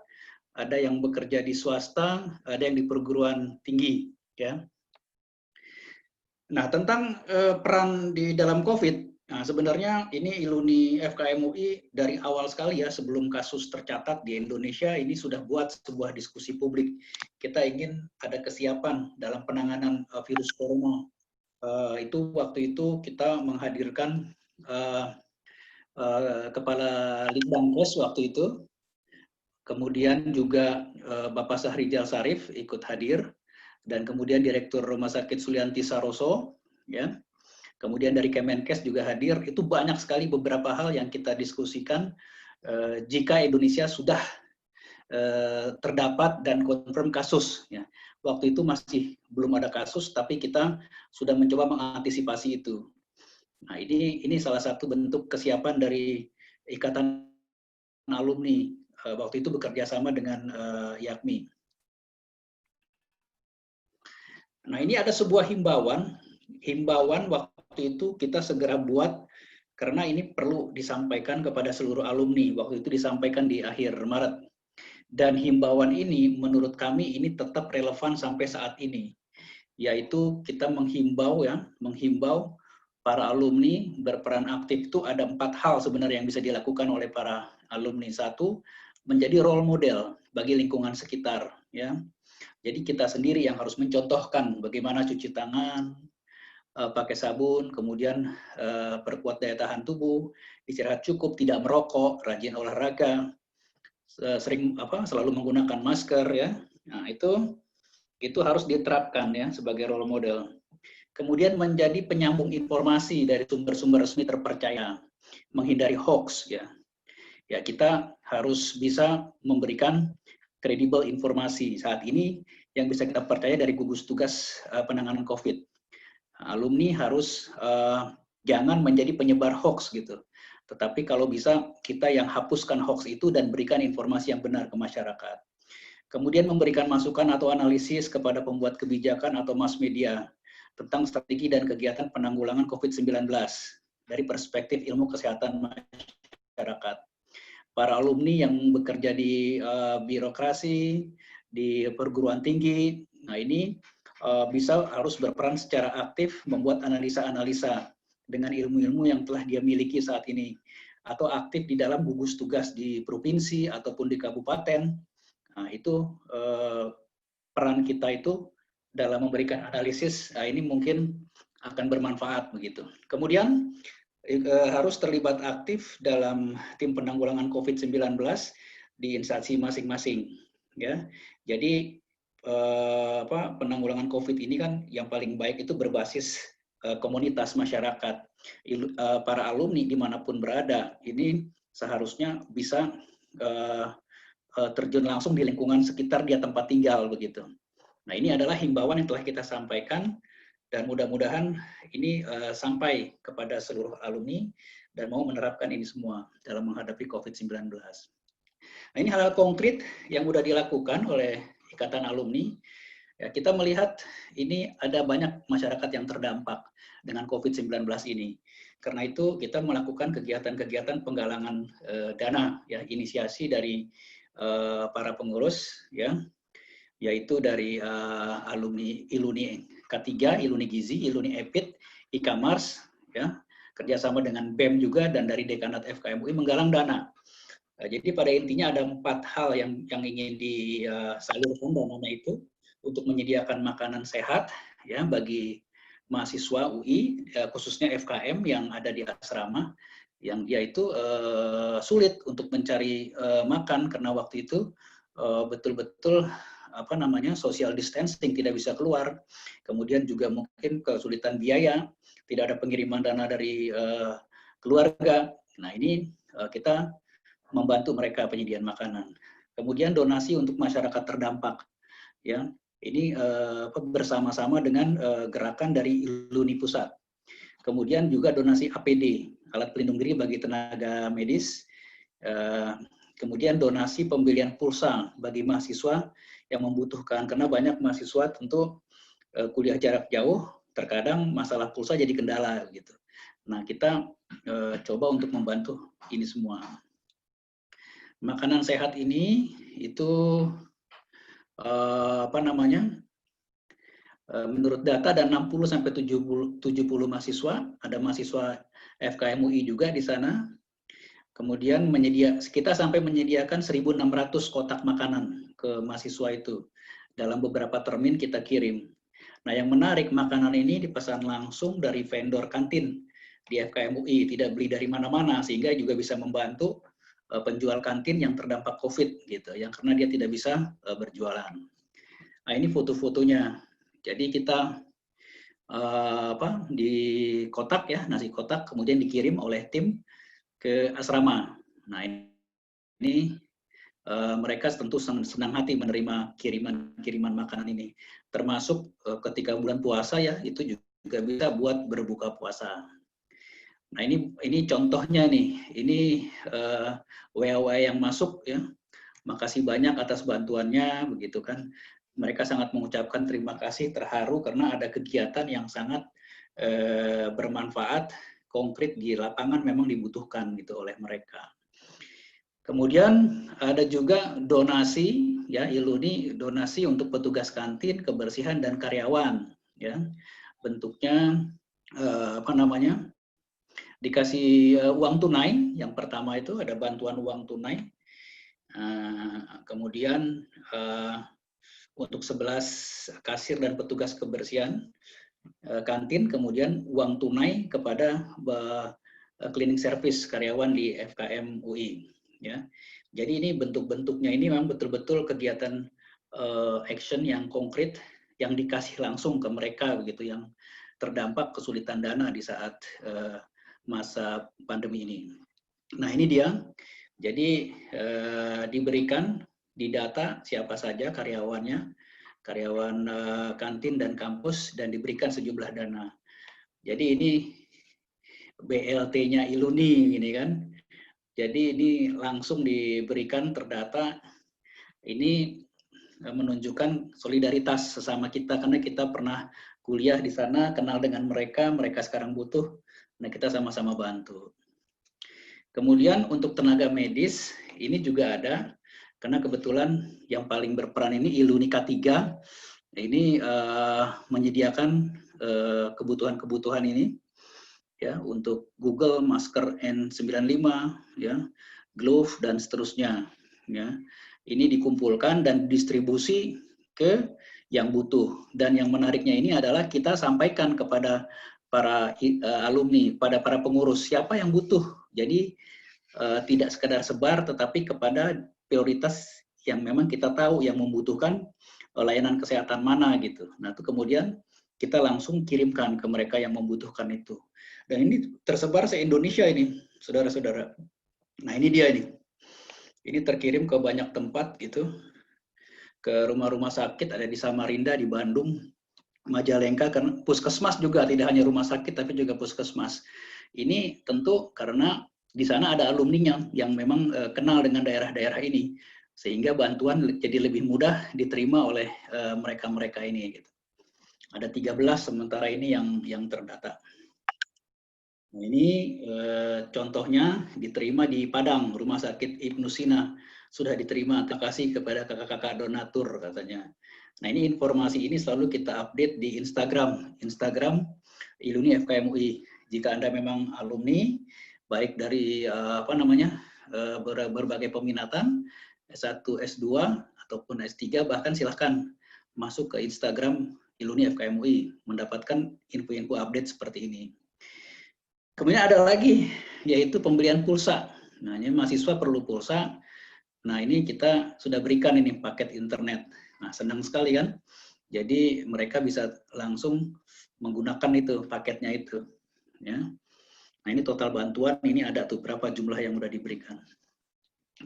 ada yang bekerja di swasta, ada yang di perguruan tinggi. Ya. Nah, tentang peran di dalam COVID, nah, sebenarnya ini ILUNI FKM UI dari awal sekali ya, sebelum kasus tercatat di Indonesia, ini sudah buat sebuah diskusi publik. Kita ingin ada kesiapan dalam penanganan virus corona. Itu waktu itu kita menghadirkan Kepala Litbangkes waktu itu, kemudian juga Bapak Sahrijal Sarif ikut hadir, dan kemudian Direktur Rumah Sakit Sulianti Saroso, ya. Kemudian dari Kemenkes juga hadir. Itu banyak sekali beberapa hal yang kita diskusikan jika Indonesia sudah terdapat dan confirm kasus. Ya. Waktu itu masih belum ada kasus, tapi kita sudah mencoba mengantisipasi itu. Nah, ini salah satu bentuk kesiapan dari Ikatan Alumni. Waktu itu bekerja sama dengan YAKMI. Nah, ini ada sebuah himbauan waktu itu kita segera buat, karena ini perlu disampaikan kepada seluruh alumni. Waktu itu disampaikan di akhir Maret. Dan himbauan ini menurut kami ini tetap relevan sampai saat ini. Yaitu kita menghimbau para alumni berperan aktif. Itu ada 4 hal sebenarnya yang bisa dilakukan oleh para alumni. 1, menjadi role model bagi lingkungan sekitar. Ya. Jadi kita sendiri yang harus mencontohkan bagaimana cuci tangan, pakai sabun, kemudian perkuat daya tahan tubuh, istirahat cukup, tidak merokok, rajin olahraga, selalu menggunakan masker ya. Nah, itu harus diterapkan ya sebagai role model. Kemudian menjadi penyambung informasi dari sumber-sumber resmi terpercaya, menghindari hoax ya. Ya, kita harus bisa memberikan kredibel informasi. Saat ini yang bisa kita percaya dari gugus tugas penanganan COVID. Alumni harus jangan menjadi penyebar hoax gitu. Tetapi kalau bisa kita yang hapuskan hoax itu dan berikan informasi yang benar ke masyarakat. Kemudian memberikan masukan atau analisis kepada pembuat kebijakan atau mass media tentang strategi dan kegiatan penanggulangan COVID-19 dari perspektif ilmu kesehatan masyarakat. Para alumni yang bekerja di birokrasi, di perguruan tinggi, nah ini harus berperan secara aktif membuat analisa-analisa dengan ilmu-ilmu yang telah dia miliki saat ini, atau aktif di dalam gugus tugas di provinsi ataupun di kabupaten. Nah, itu peran kita itu dalam memberikan analisis, nah ini mungkin akan bermanfaat begitu. Kemudian harus terlibat aktif dalam tim penanggulangan COVID-19 di instansi masing-masing. Ya, jadi penanggulangan COVID ini kan yang paling baik itu berbasis komunitas masyarakat. Para alumni dimanapun berada ini seharusnya bisa terjun langsung di lingkungan sekitar dia tempat tinggal begitu. Nah, ini adalah himbauan yang telah kita sampaikan. Dan mudah-mudahan ini sampai kepada seluruh alumni dan mau menerapkan ini semua dalam menghadapi COVID-19. Nah, ini hal-hal konkret yang sudah dilakukan oleh Ikatan Alumni. Ya, kita melihat ini ada banyak masyarakat yang terdampak dengan COVID-19 ini. Karena itu kita melakukan kegiatan-kegiatan penggalangan dana, ya, inisiasi dari para pengurus, ya, yaitu dari alumni ILUNI K3, ILUNI Gizi, ILUNI EPIT, IKAMARS, ya, kerjasama dengan BEM juga, dan dari Dekanat FKM UI menggalang dana. Jadi pada intinya ada 4 hal yang ingin disalurkan dananya itu untuk menyediakan makanan sehat ya bagi mahasiswa UI, khususnya FKM yang ada di asrama, yang dia itu sulit untuk mencari makan karena waktu itu betul-betul social distancing, tidak bisa keluar. Kemudian juga mungkin kesulitan biaya, tidak ada pengiriman dana dari keluarga. Nah, ini kita membantu mereka penyediaan makanan. Kemudian donasi untuk masyarakat terdampak, ya. Ini bersama-sama dengan gerakan dari ILUNI Pusat. Kemudian juga donasi APD, alat pelindung diri bagi tenaga medis. Kemudian donasi pembelian pulsa bagi mahasiswa yang membutuhkan, karena banyak mahasiswa tentu kuliah jarak jauh, terkadang masalah pulsa jadi kendala gitu. Nah, kita coba untuk membantu ini semua. Makanan sehat ini itu menurut data ada 60-70 mahasiswa, ada mahasiswa FKM UI juga di sana. Kemudian kita sampai menyediakan 1.600 kotak makanan ke mahasiswa itu. Dalam beberapa termin kita kirim. Nah, yang menarik, makanan ini dipesan langsung dari vendor kantin di FKM UI, tidak beli dari mana-mana, sehingga juga bisa membantu penjual kantin yang terdampak COVID gitu, yang karena dia tidak bisa berjualan. Nah, ini foto-fotonya. Jadi kita di kotak ya, nasi kotak, kemudian dikirim oleh tim ke asrama. Nah, ini mereka tentu senang hati menerima kiriman makanan ini. Termasuk ketika bulan puasa ya, itu juga bisa buat berbuka puasa. Nah, ini contohnya nih. Ini WA yang masuk ya. Makasih banyak atas bantuannya, begitu kan. Mereka sangat mengucapkan terima kasih, terharu karena ada kegiatan yang sangat bermanfaat, konkret di lapangan memang dibutuhkan gitu oleh mereka. Kemudian ada juga donasi ya, ILUNI donasi untuk petugas kantin, kebersihan dan karyawan ya. Bentuknya dikasih uang tunai. Yang pertama itu ada bantuan uang tunai. Kemudian untuk 11 kasir dan petugas kebersihan kantin, kemudian uang tunai kepada cleaning service karyawan di FKM UI. Ya, jadi ini bentuk-bentuknya ini memang betul-betul kegiatan action yang konkret yang dikasih langsung ke mereka begitu, yang terdampak kesulitan dana di saat masa pandemi ini. Nah, ini dia. Jadi diberikan di data siapa saja karyawannya, karyawan kantin dan kampus, dan diberikan sejumlah dana. Jadi ini BLT-nya ILUNI ini kan. Jadi ini langsung diberikan terdata. Ini menunjukkan solidaritas sesama kita, karena kita pernah kuliah di sana, kenal dengan mereka, mereka sekarang butuh, nah kita sama-sama bantu. Kemudian untuk tenaga medis, ini juga ada, karena kebetulan yang paling berperan ini ILUNI K3, ini menyediakan kebutuhan-kebutuhan ini, ya, untuk Google, masker N95, ya, glove dan seterusnya, ya. Ini dikumpulkan dan distribusi ke yang butuh. Dan yang menariknya ini adalah kita sampaikan kepada para alumni, pada para pengurus siapa yang butuh. Jadi tidak sekedar sebar, tetapi kepada prioritas yang memang kita tahu yang membutuhkan layanan kesehatan mana gitu. Nah, itu kemudian kita langsung kirimkan ke mereka yang membutuhkan itu. Dan ini tersebar se-Indonesia ini, saudara-saudara. Nah, ini dia ini. Ini terkirim ke banyak tempat gitu. Ke rumah-rumah sakit, ada di Samarinda, di Bandung, Majalengka, karena puskesmas juga, tidak hanya rumah sakit tapi juga puskesmas. Ini tentu karena di sana ada alumninya yang memang kenal dengan daerah-daerah ini, sehingga bantuan jadi lebih mudah diterima oleh mereka-mereka ini gitu. Ada 13 sementara ini yang terdata. Nah, ini contohnya diterima di Padang, Rumah Sakit Ibnu Sina sudah diterima. Terima kasih kepada kakak-kakak donatur katanya. Nah, ini informasi ini selalu kita update di Instagram ILUNI FKM UI. Jika Anda memang alumni, baik dari berbagai peminatan S1, S2 ataupun S3, bahkan silahkan masuk ke Instagram ILUNI FKM UI mendapatkan info-info update seperti ini. Kemudian ada lagi, yaitu pembelian pulsa. Nah, ini mahasiswa perlu pulsa. Nah, ini kita sudah berikan ini paket internet. Nah, senang sekali kan? Jadi mereka bisa langsung menggunakan itu paketnya itu. Ya. Nah, ini total bantuan, ini ada tuh berapa jumlah yang sudah diberikan.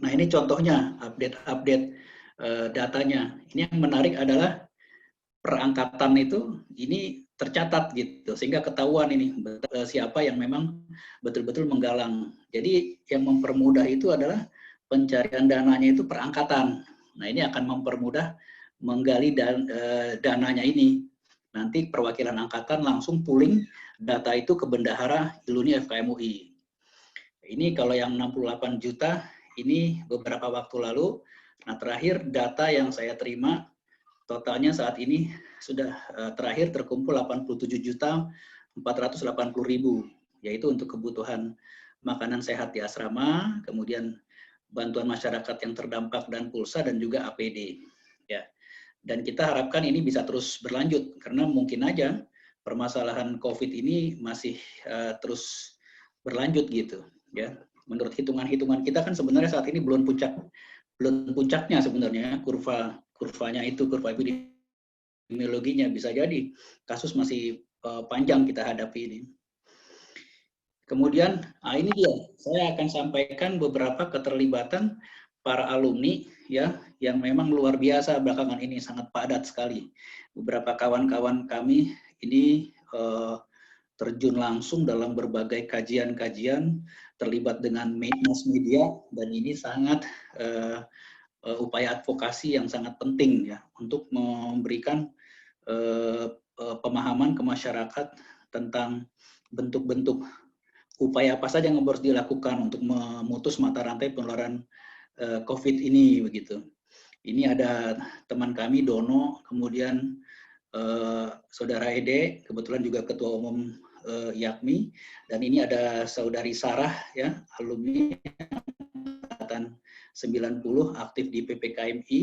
Nah, ini contohnya update-update datanya. Ini yang menarik adalah perangkatan itu ini tercatat gitu, sehingga ketahuan ini siapa yang memang betul-betul menggalang. Jadi yang mempermudah itu adalah pencarian dananya itu perangkatan. Nah, ini akan mempermudah menggali dananya ini. Nanti perwakilan angkatan langsung pooling data itu ke Bendahara Iluni FKM UI. Ini kalau yang 68 juta, ini beberapa waktu lalu. Nah, terakhir data yang saya terima, totalnya saat ini sudah terakhir terkumpul 87.480.000, yaitu untuk kebutuhan makanan sehat di asrama, kemudian bantuan masyarakat yang terdampak dan pulsa, dan juga APD. Ya. Dan kita harapkan ini bisa terus berlanjut, karena mungkin aja permasalahan COVID ini masih terus berlanjut gitu. Ya, menurut hitungan-hitungan kita kan sebenarnya saat ini belum puncaknya sebenarnya kurvanya itu, kurva epidemiologinya, bisa jadi kasus masih panjang kita hadapi ini. Kemudian, ini dia, saya akan sampaikan beberapa keterlibatan para alumni ya yang memang luar biasa belakangan ini, sangat padat sekali. Beberapa kawan-kawan kami ini terjun langsung dalam berbagai kajian-kajian, terlibat dengan mass media, dan ini sangat upaya advokasi yang sangat penting ya untuk memberikan pemahaman ke masyarakat tentang bentuk-bentuk upaya apa saja yang harus dilakukan untuk memutus mata rantai penularan COVID ini begitu. Ini ada teman kami Dono, kemudian Saudara Ede, kebetulan juga Ketua Umum YAKMI, dan ini ada Saudari Sarah, ya, alumni angkatan 90, aktif di PPKMI.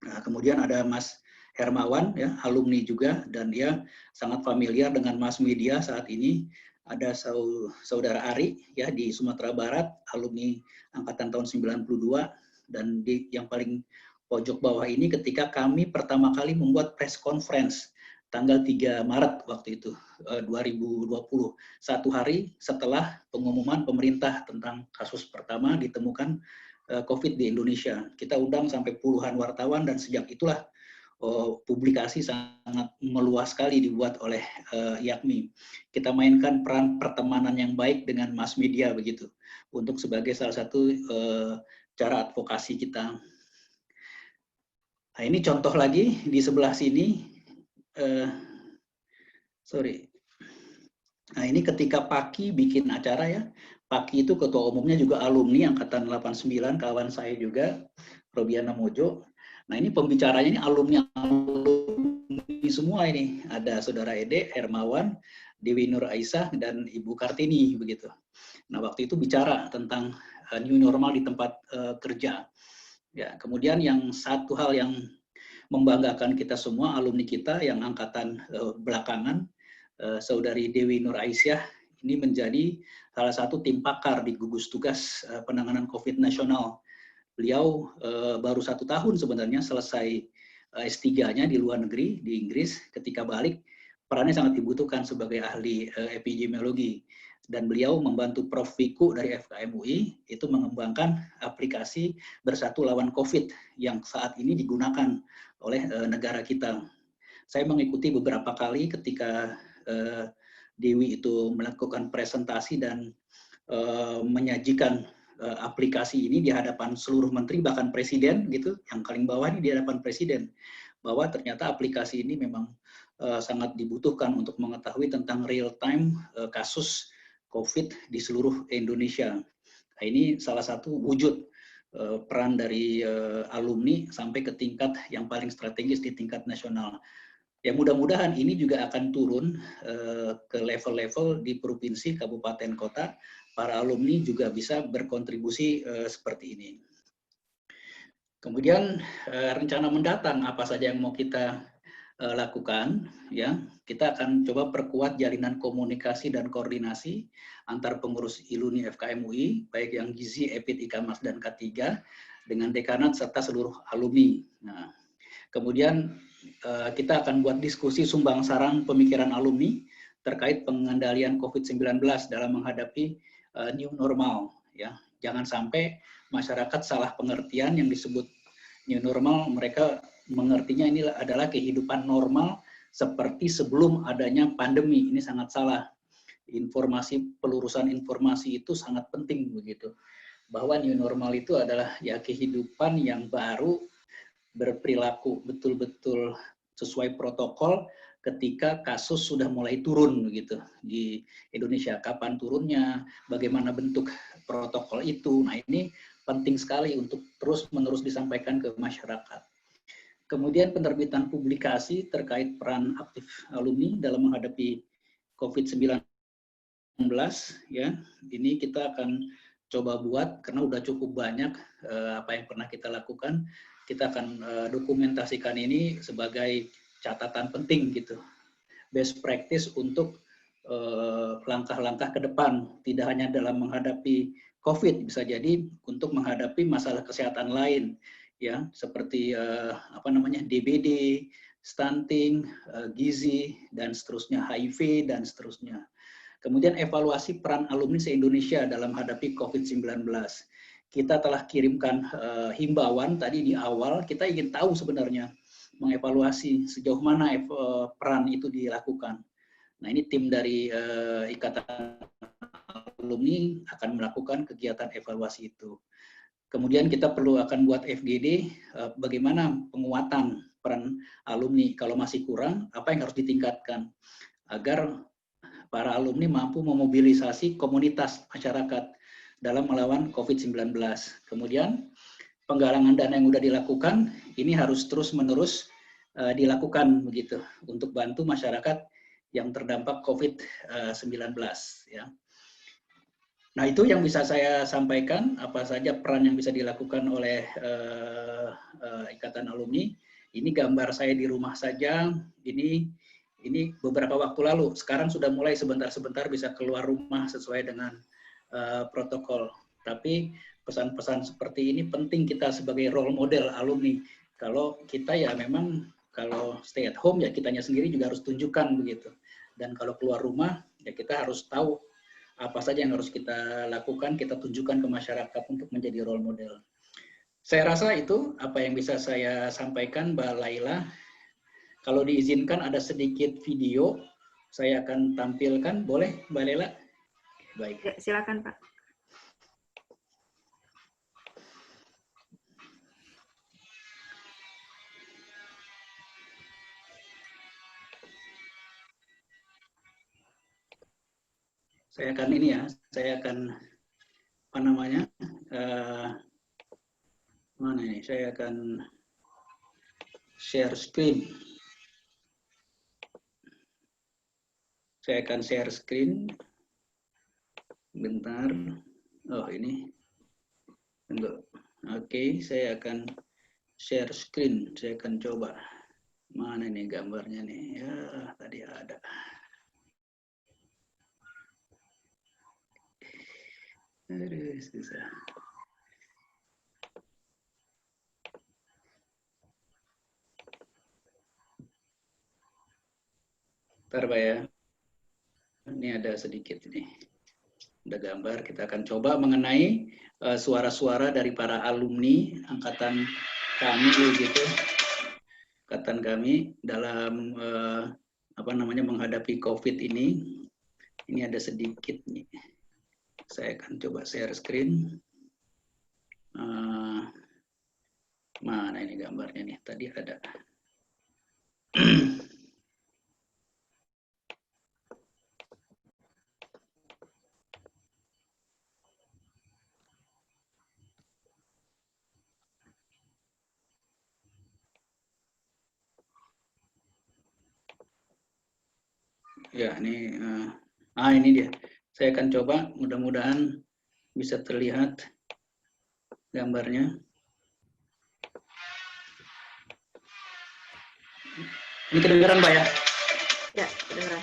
Nah, kemudian ada Mas Hermawan, ya, alumni juga, dan dia sangat familiar dengan mass media saat ini. Ada Saudara Ari, ya, di Sumatera Barat, alumni angkatan tahun 92, dan yang paling pojok bawah ini ketika kami pertama kali membuat press conference tanggal 3 Maret waktu itu 2020, satu hari setelah pengumuman pemerintah tentang kasus pertama ditemukan COVID di Indonesia. Kita undang sampai puluhan wartawan, dan sejak itulah publikasi sangat meluas sekali dibuat oleh YAKMI. Kita mainkan peran pertemanan yang baik dengan mass media begitu, untuk sebagai salah satu cara advokasi kita. Nah, ini contoh lagi di sebelah sini. Nah, ini ketika Paki bikin acara ya. Paki itu ketua umumnya juga alumni angkatan 89, kawan saya juga, Robiana Mojo. Nah, ini pembicaranya ini alumni semua ini. Ada Saudara Ede, Hermawan, Dewi Nur Aisyah, dan Ibu Kartini begitu. Nah, waktu itu bicara tentang new normal di tempat kerja. Ya, kemudian yang satu hal yang membanggakan kita semua, alumni kita yang angkatan belakangan, Saudari Dewi Nur Aisyah, ini menjadi salah satu tim pakar di gugus tugas penanganan COVID nasional. Beliau baru 1 tahun sebenarnya selesai S3-nya di luar negeri, di Inggris. Ketika balik, perannya sangat dibutuhkan sebagai ahli epidemiologi. Dan beliau membantu Prof. Wiku dari FKM UI itu mengembangkan aplikasi Bersatu Lawan COVID yang saat ini digunakan oleh negara kita. Saya mengikuti beberapa kali ketika Dewi itu melakukan presentasi dan menyajikan aplikasi ini di hadapan seluruh menteri, bahkan presiden gitu, yang paling bawah ini di hadapan presiden, bahwa ternyata aplikasi ini memang sangat dibutuhkan untuk mengetahui tentang real time kasus COVID di seluruh Indonesia. Nah, ini salah satu wujud peran dari alumni sampai ke tingkat yang paling strategis di tingkat nasional. Ya, mudah-mudahan ini juga akan turun ke level-level di provinsi, kabupaten, kota. Para alumni juga bisa berkontribusi seperti ini. Kemudian rencana mendatang apa saja yang mau kita lakukan, ya, kita akan coba perkuat jalinan komunikasi dan koordinasi antar pengurus Iluni FKM UI, baik yang Gizi, Epid, Ikamas, dan K3, dengan dekanat serta seluruh alumni. Nah, kemudian kita akan buat diskusi sumbang saran pemikiran alumni terkait pengendalian COVID-19 dalam menghadapi new normal. Ya, jangan sampai masyarakat salah pengertian yang disebut new normal, mereka mengertinya ini adalah kehidupan normal seperti sebelum adanya pandemi. Ini sangat salah. Pelurusan informasi itu sangat penting begitu. Bahwa new normal itu adalah ya kehidupan yang baru, berperilaku betul-betul sesuai protokol ketika kasus sudah mulai turun begitu di Indonesia. Kapan turunnya, bagaimana bentuk protokol itu. Nah, ini penting sekali untuk terus-menerus disampaikan ke masyarakat. Kemudian penerbitan publikasi terkait peran aktif alumni dalam menghadapi COVID-19 ya. Ini kita akan coba buat karena udah cukup banyak apa yang pernah kita lakukan. Kita akan dokumentasikan ini sebagai catatan penting gitu. Best practice untuk langkah-langkah ke depan, tidak hanya dalam menghadapi COVID, bisa jadi untuk menghadapi masalah kesehatan lain, ya seperti DBD, stunting, gizi dan seterusnya, HIV dan seterusnya. Kemudian evaluasi peran alumni se-Indonesia dalam menghadapi COVID-19. Kita telah kirimkan himbauan tadi di awal, kita ingin tahu sebenarnya mengevaluasi sejauh mana peran itu dilakukan. Nah, ini tim dari Ikatan Alumni akan melakukan kegiatan evaluasi itu. Kemudian kita perlu akan buat FGD, bagaimana penguatan peran alumni kalau masih kurang, apa yang harus ditingkatkan agar para alumni mampu memobilisasi komunitas masyarakat dalam melawan COVID-19. Kemudian penggalangan dana yang sudah dilakukan, ini harus terus-menerus dilakukan begitu untuk bantu masyarakat yang terdampak COVID-19. Ya. Nah, itu yang bisa saya sampaikan, apa saja peran yang bisa dilakukan oleh Ikatan Alumni. Ini gambar saya di rumah saja, ini beberapa waktu lalu, sekarang sudah mulai sebentar-sebentar bisa keluar rumah sesuai dengan protokol. Tapi pesan-pesan seperti ini penting kita sebagai role model alumni. Kalau kita ya memang kalau stay at home ya kitanya sendiri juga harus tunjukkan begitu. Dan kalau keluar rumah ya kita harus tahu apa saja yang harus kita lakukan, kita tunjukkan ke masyarakat untuk menjadi role model. Saya rasa itu apa yang bisa saya sampaikan, Mbak Laila. Kalau diizinkan ada sedikit video, saya akan tampilkan. Boleh, Mbak Laila? Baik. Ya, silakan, Pak. Saya akan ini ya, saya akan apa namanya? Mana ini? Saya akan share screen. Saya akan share screen. Bentar. Oh, ini. Tunggu. Oke, saya akan share screen. Saya akan coba. Mana ini gambarnya nih? Ya, tadi ada. Aduh, susah. Bentar, Pak ya. Ini ada sedikit ini. Ada gambar, kita akan coba mengenai suara-suara dari para alumni angkatan kami gitu. Angkatan kami dalam menghadapi COVID ini. Ini ada sedikit nih. Saya akan coba share screen. Mana ini gambarnya nih? Tadi ada. Ya, ini dia. Saya akan coba, mudah-mudahan bisa terlihat gambarnya. Ini kedengaran, Pak ya? Ya, kedengaran.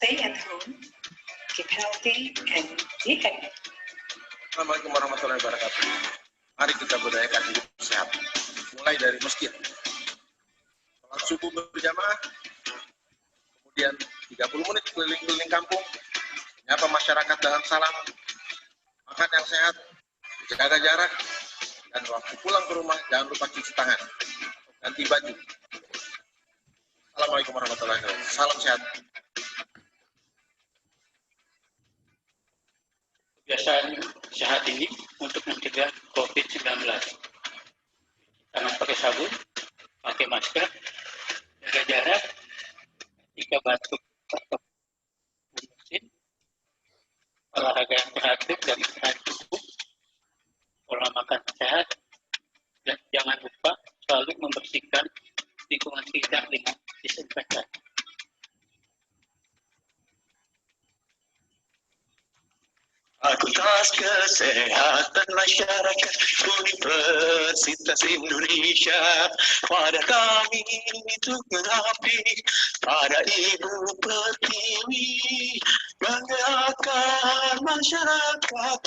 Stay at home, keep healthy. Pasti kan lihat. Assalamualaikum warahmatullahi wabarakatuh. Mari kita budayakan hidup sehat. Mulai dari masjid. Sholat subuh berjamaah, kemudian 30 menit keliling-keliling kampung, menyapa masyarakat dengan salam, makan yang sehat, jaga jarak, dan waktu pulang ke rumah jangan lupa cuci tangan, ganti baju. Assalamualaikum warahmatullahi wabarakatuh. Salam sehat. Kebiasaan sehat ini untuk mencegah COVID-19. Tangan pakai sabun, pakai masker, jaga jarak, jika batuk atau bersin, olahraga yang teratur dan istirahat cukup, pola makan sehat, dan jangan lupa selalu membersihkan lingkungan sekitar dengan disinfektan. Fakultas Kesehatan Masyarakat Universitas Indonesia, pada kami untuk mengabdi, pada Ibu Pertiwi, banggakan masyarakat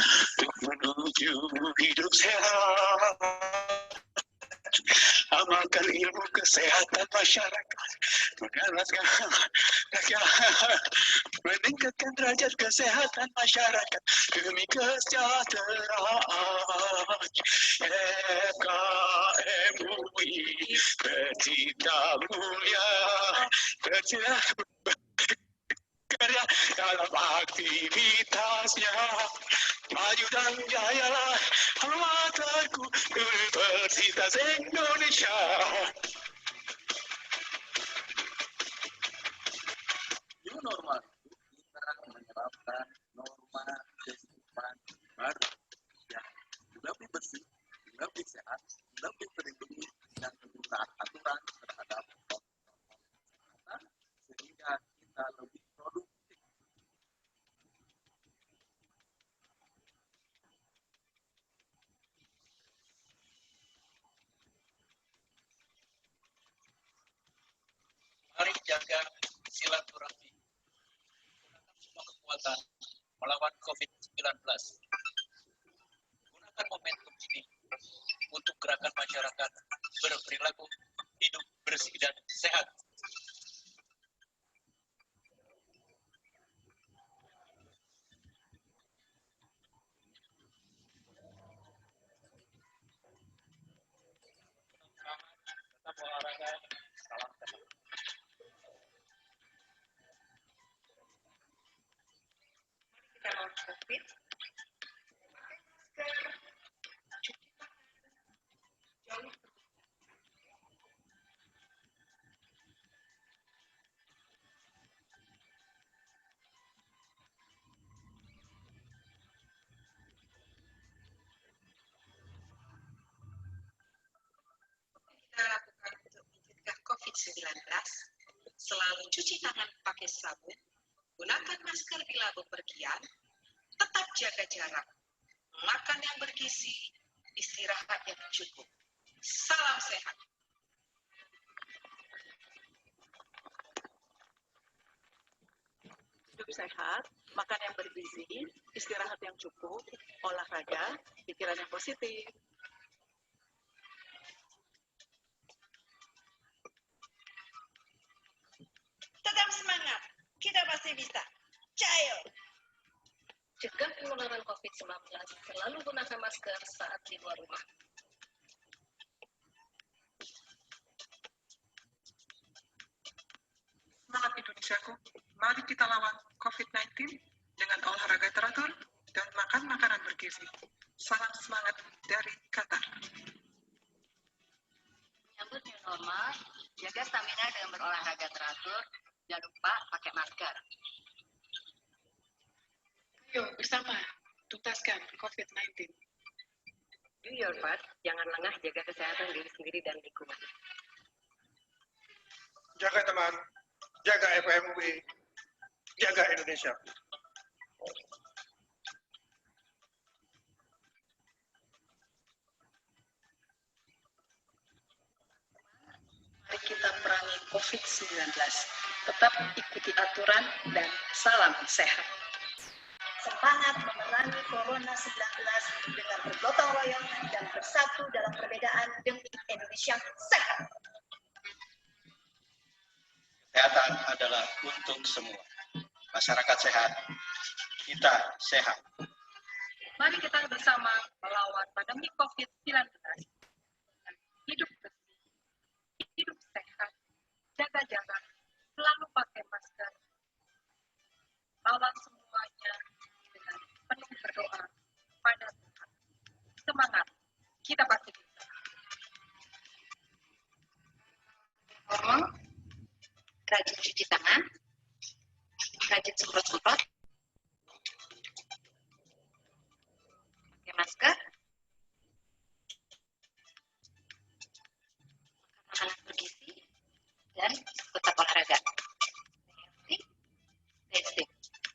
untuk menuju hidup sehat. Amalkan ilmu kesehatan masyarakat, mengalaskan meningkatkan derajat kesehatan masyarakat demi kesejahteraan. FKM UI bercita mulia, bercita karya dalam aktivitasnya, maju dan jayalah amaterku Universitas Indonesia. New normal itu kita menerapkan norma kehidupan baru yang lebih bersih, lebih sehat, lebih terlindungi, dan penggunaan aturan terhadap kesehatan sehingga kita lebih produktif. Mari jaga silaturahmi. Gunakan semua kekuatan melawan COVID-19. Gunakan momentum ini untuk gerakan masyarakat berperilaku hidup bersih dan sehat. Tetap olahraga, salam sehat. Kita lawan COVID. Jauh. Kita lakukan untuk mencegah COVID-19, selalu cuci tangan pakai sabun, gunakan masker bila bepergian, tetap jaga jarak, makan yang bergizi, istirahat yang cukup. Salam sehat. Hidup sehat, makan yang bergizi, istirahat yang cukup, olahraga, pikiran yang positif. Tetap semangat, kita pasti bisa. Cayo! Cegah penularan COVID-19, selalu gunakan masker saat di luar rumah. Semangat Indonesiaku, mari kita lawan COVID-19 dengan olahraga teratur dan makan makanan bergizi. Salam semangat dari Qatar. Menyambut new normal, jaga stamina dengan berolahraga teratur, jangan lupa pakai masker. Ayo bersama tuntaskan COVID-19. Do your part, jangan lengah jaga kesehatan diri sendiri dan lingkungan. Jaga teman, jaga FMUI, jaga Indonesia. Mari kita perangi COVID-19. Tetap ikuti aturan dan salam sehat. semangat memerangi Corona-19 dengan bergotong royong dan bersatu dalam perbedaan demi Indonesia sehat. Kesehatan adalah untuk semua. Masyarakat sehat, kita sehat. Mari kita bersama melawan pandemi COVID-19. Hidup bersih, hidup sehat, jaga jarak, selalu pakai masker. Lawan semuanya dengan penuh berdoa pada Tuhan. Semangat, kita pasti bisa. Ngomong, rajin cuci tangan, rajin semprot-semprot, pakai masker, makanan bergizi, dan tetap olahraga.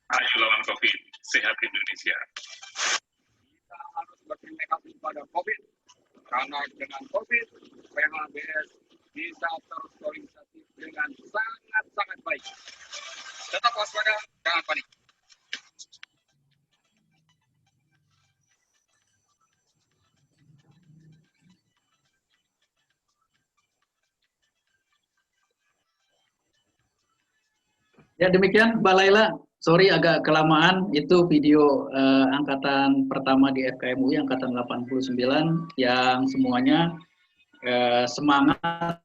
Ayo lawan COVID, sehat Indonesia. Kita harus berterima kasih pada COVID, karena dengan COVID, PHBS bisa terorganisasi dengan sangat-sangat baik. Tetap waspada, jangan panik. Ya demikian Mbak Laila, sorry agak kelamaan, itu video angkatan pertama di FKM UI, angkatan 89, yang semuanya semangat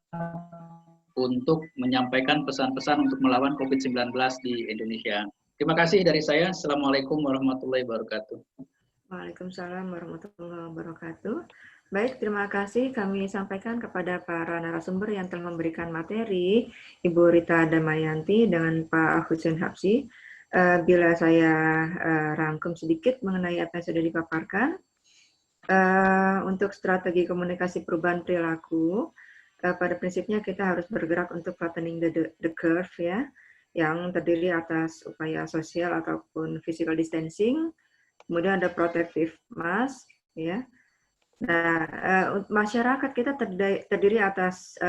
untuk menyampaikan pesan-pesan untuk melawan COVID-19 di Indonesia. Terima kasih dari saya, Assalamualaikum warahmatullahi wabarakatuh. Waalaikumsalam warahmatullahi wabarakatuh. Baik, terima kasih kami sampaikan kepada para narasumber yang telah memberikan materi, Ibu Rita Damayanti dengan Pak Husein Habsyi. Bila saya rangkum sedikit mengenai apa yang sudah dipaparkan, untuk strategi komunikasi perubahan perilaku, pada prinsipnya kita harus bergerak untuk flattening the curve, ya, yang terdiri atas upaya sosial ataupun physical distancing, kemudian ada protective mask, ya. Nah, masyarakat kita terdiri atas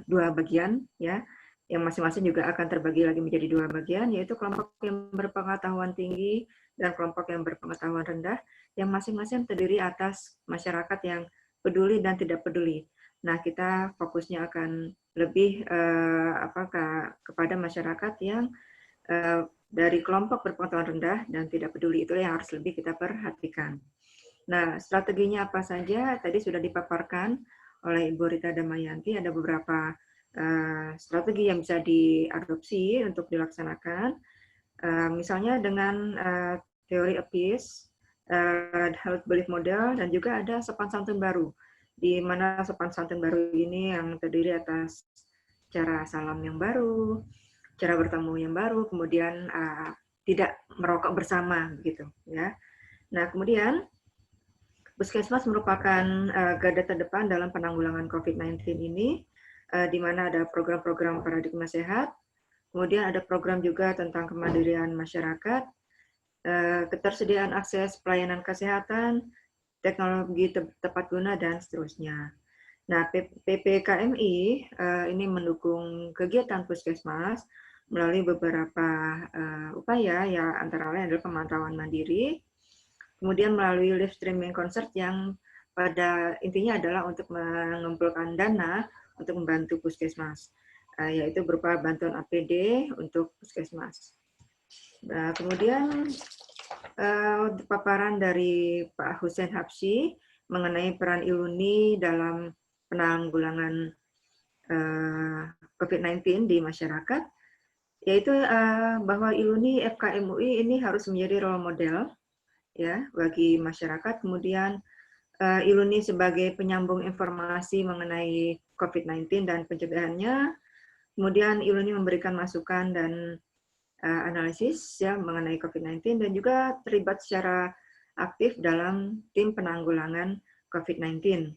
dua bagian, ya, yang masing-masing juga akan terbagi lagi menjadi dua bagian, yaitu kelompok yang berpengetahuan tinggi dan kelompok yang berpengetahuan rendah, yang masing-masing terdiri atas masyarakat yang peduli dan tidak peduli. Nah, kita fokusnya akan lebih kepada masyarakat yang dari kelompok berpengetahuan rendah dan tidak peduli. Itulah yang harus lebih kita perhatikan. Nah, strateginya apa saja? Tadi sudah dipaparkan oleh Ibu Rita Damayanti. Ada beberapa strategi yang bisa diadopsi untuk dilaksanakan. Misalnya dengan teori APIS, Health Belief Model, dan juga ada sopan santun baru, di mana sopan santun baru ini yang terdiri atas cara salam yang baru, cara bertemu yang baru, kemudian tidak merokok bersama, gitu, ya. Nah, kemudian Puskesmas merupakan garda terdepan dalam penanggulangan COVID-19 ini, di mana ada program-program paradigma sehat, kemudian ada program juga tentang kemandirian masyarakat, ketersediaan akses pelayanan kesehatan, teknologi tepat guna, dan seterusnya. Nah, PPKMI ini mendukung kegiatan Puskesmas melalui beberapa upaya, ya, antara lain adalah pemantauan mandiri, kemudian melalui live streaming concert yang pada intinya adalah untuk mengumpulkan dana untuk membantu Puskesmas, yaitu berupa bantuan APD untuk Puskesmas. Nah, kemudian paparan dari Pak Husein Habsyi mengenai peran ILUNI dalam penanggulangan COVID-19 di masyarakat, yaitu bahwa ILUNI FKM UI ini harus menjadi role model, ya, bagi masyarakat. Kemudian ILUNI sebagai penyambung informasi mengenai COVID-19 dan pencegahannya. Kemudian ILUNI memberikan masukan dan analisis, ya, mengenai COVID-19 dan juga terlibat secara aktif dalam tim penanggulangan COVID-19.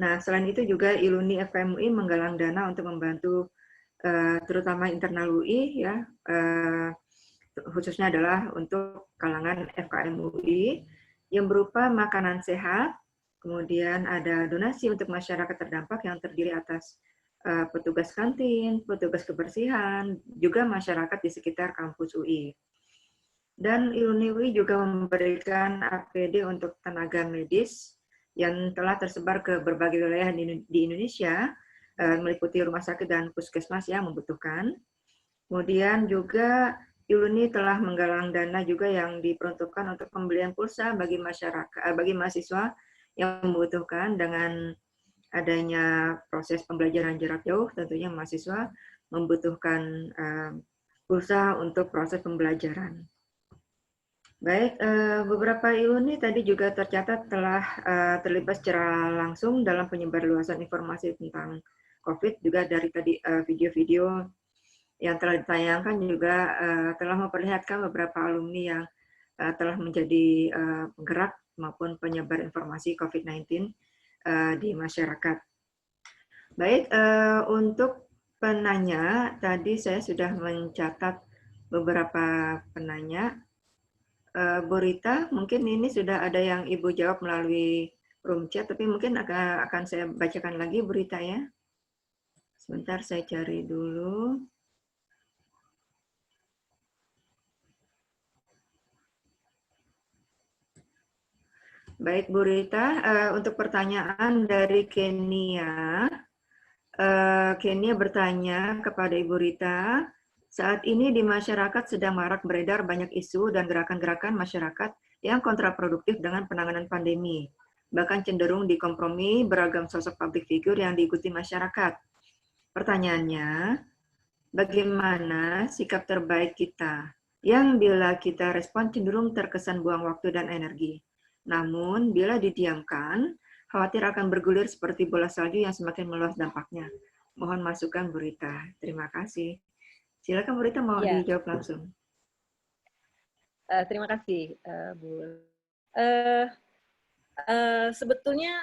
Nah, selain itu juga ILUNI FKM UI menggalang dana untuk membantu terutama internal UI, ya, khususnya adalah untuk kalangan FKM UI yang berupa makanan sehat, kemudian ada donasi untuk masyarakat terdampak yang terdiri atas petugas kantin, petugas kebersihan, juga masyarakat di sekitar kampus UI. Dan ILUNI UI juga memberikan APD untuk tenaga medis yang telah tersebar ke berbagai wilayah di Indonesia, meliputi rumah sakit dan puskesmas yang membutuhkan. Kemudian juga ILUNI telah menggalang dana juga yang diperuntukkan untuk pembelian pulsa bagi masyarakat, bagi mahasiswa yang membutuhkan. Dengan adanya proses pembelajaran jarak jauh, tentunya mahasiswa membutuhkan pulsa untuk proses pembelajaran. Baik, beberapa ILUNI tadi juga tercatat telah terlibat secara langsung dalam penyebarluasan informasi tentang COVID, juga dari tadi video-video yang telah ditayangkan juga telah memperlihatkan beberapa alumni yang telah menjadi penggerak maupun penyebar informasi COVID-19 di masyarakat. Baik, untuk penanya, tadi saya sudah mencatat beberapa penanya. Bu Rita, mungkin ini sudah ada yang Ibu jawab melalui room chat, tapi mungkin akan saya bacakan lagi, Bu Rita, ya. Sebentar, saya cari dulu. Baik, Bu Rita, untuk pertanyaan dari Kenia, Kenia bertanya kepada Ibu Rita, saat ini di masyarakat sedang marak beredar banyak isu dan gerakan-gerakan masyarakat yang kontraproduktif dengan penanganan pandemi. Bahkan cenderung dikompromi beragam sosok public figure yang diikuti masyarakat. Pertanyaannya, bagaimana sikap terbaik kita yang bila kita respon cenderung terkesan buang waktu dan energi. Namun, bila didiamkan, khawatir akan bergulir seperti bola salju yang semakin meluas dampaknya. Mohon masukan, Bu Rita. Terima kasih. Silakan Bu Rita, mau dijawab langsung. Terima kasih, Bu. Sebetulnya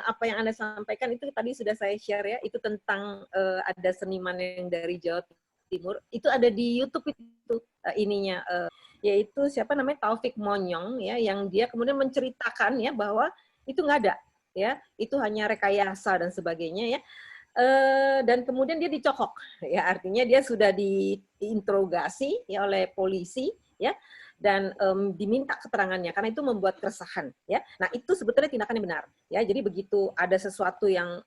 apa yang Anda sampaikan itu tadi sudah saya share ya, itu tentang ada seniman yang dari Jawa Timur, itu ada di YouTube itu ininya, yaitu siapa namanya, Taufik Monyong ya, yang dia kemudian menceritakan ya bahwa itu nggak ada ya, itu hanya rekayasa dan sebagainya ya. Dan kemudian dia dicokok, ya artinya dia sudah diinterogasi ya oleh polisi ya, dan diminta keterangannya karena itu membuat keresahan ya. Nah itu sebetulnya tindakan yang benar ya. Jadi begitu ada sesuatu yang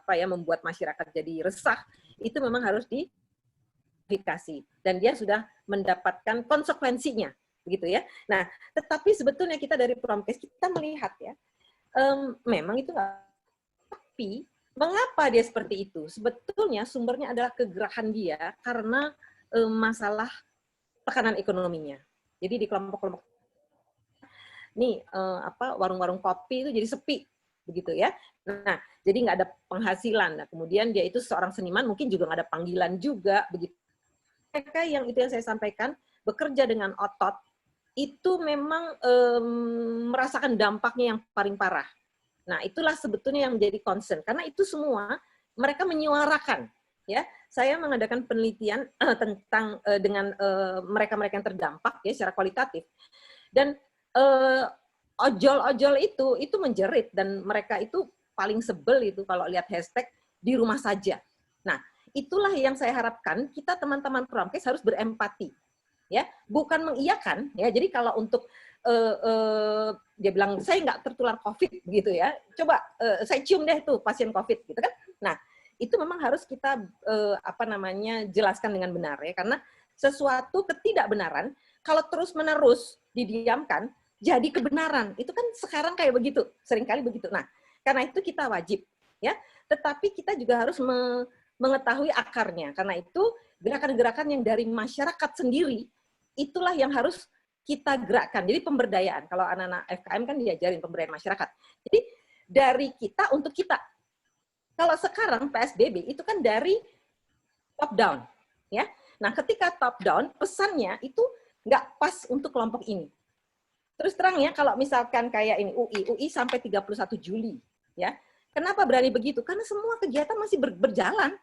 membuat masyarakat jadi resah, itu memang harus diverifikasi dan dia sudah mendapatkan konsekuensinya begitu ya. Nah tetapi sebetulnya kita dari Promkes kita melihat ya, memang itu nggak, tapi mengapa dia seperti itu? Sebetulnya sumbernya adalah kegerahan dia karena masalah tekanan ekonominya. Jadi di kelompok-kelompok nih warung-warung kopi itu jadi sepi begitu ya. Nah, jadi nggak ada penghasilan. Nah, kemudian dia itu seorang seniman mungkin juga nggak ada panggilan juga begitu. Mereka yang itu yang saya sampaikan bekerja dengan otot itu memang merasakan dampaknya yang paling parah. Nah, itulah sebetulnya yang menjadi concern karena itu semua mereka menyuarakan ya. Saya mengadakan penelitian tentang dengan mereka-mereka yang terdampak ya secara kualitatif. Dan ojol-ojol itu menjerit dan mereka itu paling sebel itu kalau lihat hashtag di rumah saja. Nah, itulah yang saya harapkan kita teman-teman Promkes harus berempati. Ya, bukan mengiyakan ya. Jadi kalau untuk dia bilang saya nggak tertular COVID gitu ya, coba saya cium deh tuh pasien COVID gitu kan. Nah itu memang harus kita jelaskan dengan benar ya, karena sesuatu ketidakbenaran kalau terus-menerus didiamkan jadi kebenaran, itu kan sekarang kayak begitu, seringkali begitu. Nah karena itu kita wajib ya, tetapi kita juga harus mengetahui akarnya. Karena itu gerakan-gerakan yang dari masyarakat sendiri itulah yang harus kita gerakkan. Jadi pemberdayaan. Kalau anak-anak FKM kan diajarin pemberdayaan masyarakat. Jadi dari kita untuk kita. Kalau sekarang PSBB itu kan dari top down, ya. Nah, ketika top down pesannya itu nggak pas untuk kelompok ini. Terus terang ya, kalau misalkan kayak ini UI sampai 31 Juli, ya. Kenapa berani begitu? Karena semua kegiatan masih berjalan.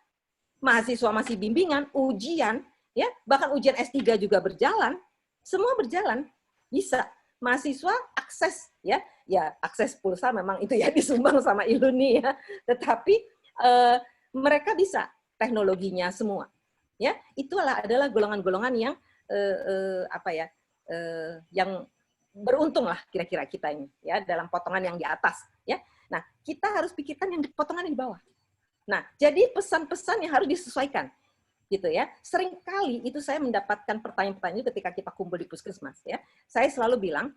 Mahasiswa masih bimbingan, ujian, ya, bahkan ujian S3 juga berjalan. Semua berjalan, bisa. Mahasiswa akses, ya akses pulsa memang itu ya disumbang sama ILUNI ya, tetapi mereka bisa teknologinya semua, ya itulah adalah golongan-golongan yang yang beruntung lah kira-kira kita ini ya dalam potongan yang di atas ya. Nah, kita harus pikirkan yang di potongan yang di bawah. Nah, jadi pesan-pesan yang harus disesuaikan gitu ya. Seringkali itu saya mendapatkan pertanyaan-pertanyaan ketika kita kumpul di puskesmas ya. Saya selalu bilang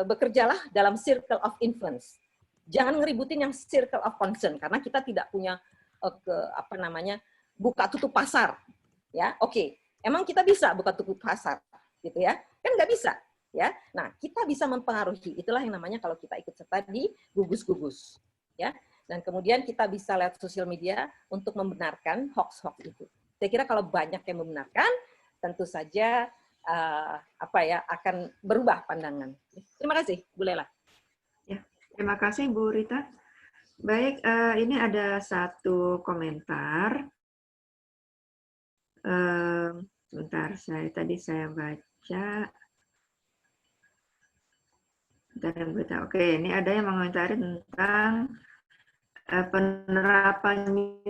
bekerjalah dalam circle of influence. Jangan ngeributin yang circle of concern karena kita tidak punya buka tutup pasar ya. Oke, emang kita bisa buka tutup pasar gitu ya? Kan nggak bisa. Ya, nah kita bisa mempengaruhi. Itulah yang namanya kalau kita ikut serta di gugus-gugus, ya. Dan kemudian kita bisa lihat sosial media untuk membenarkan hoax-hoax itu. Saya kira kalau banyak yang membenarkan, tentu saja akan berubah pandangan. Terima kasih, Bu Lela. Ya, terima kasih Bu Rita. Baik, ini ada satu komentar. Sebentar, tadi saya baca. Dan berita. Oke, ini ada yang mengomentari tentang penerapan new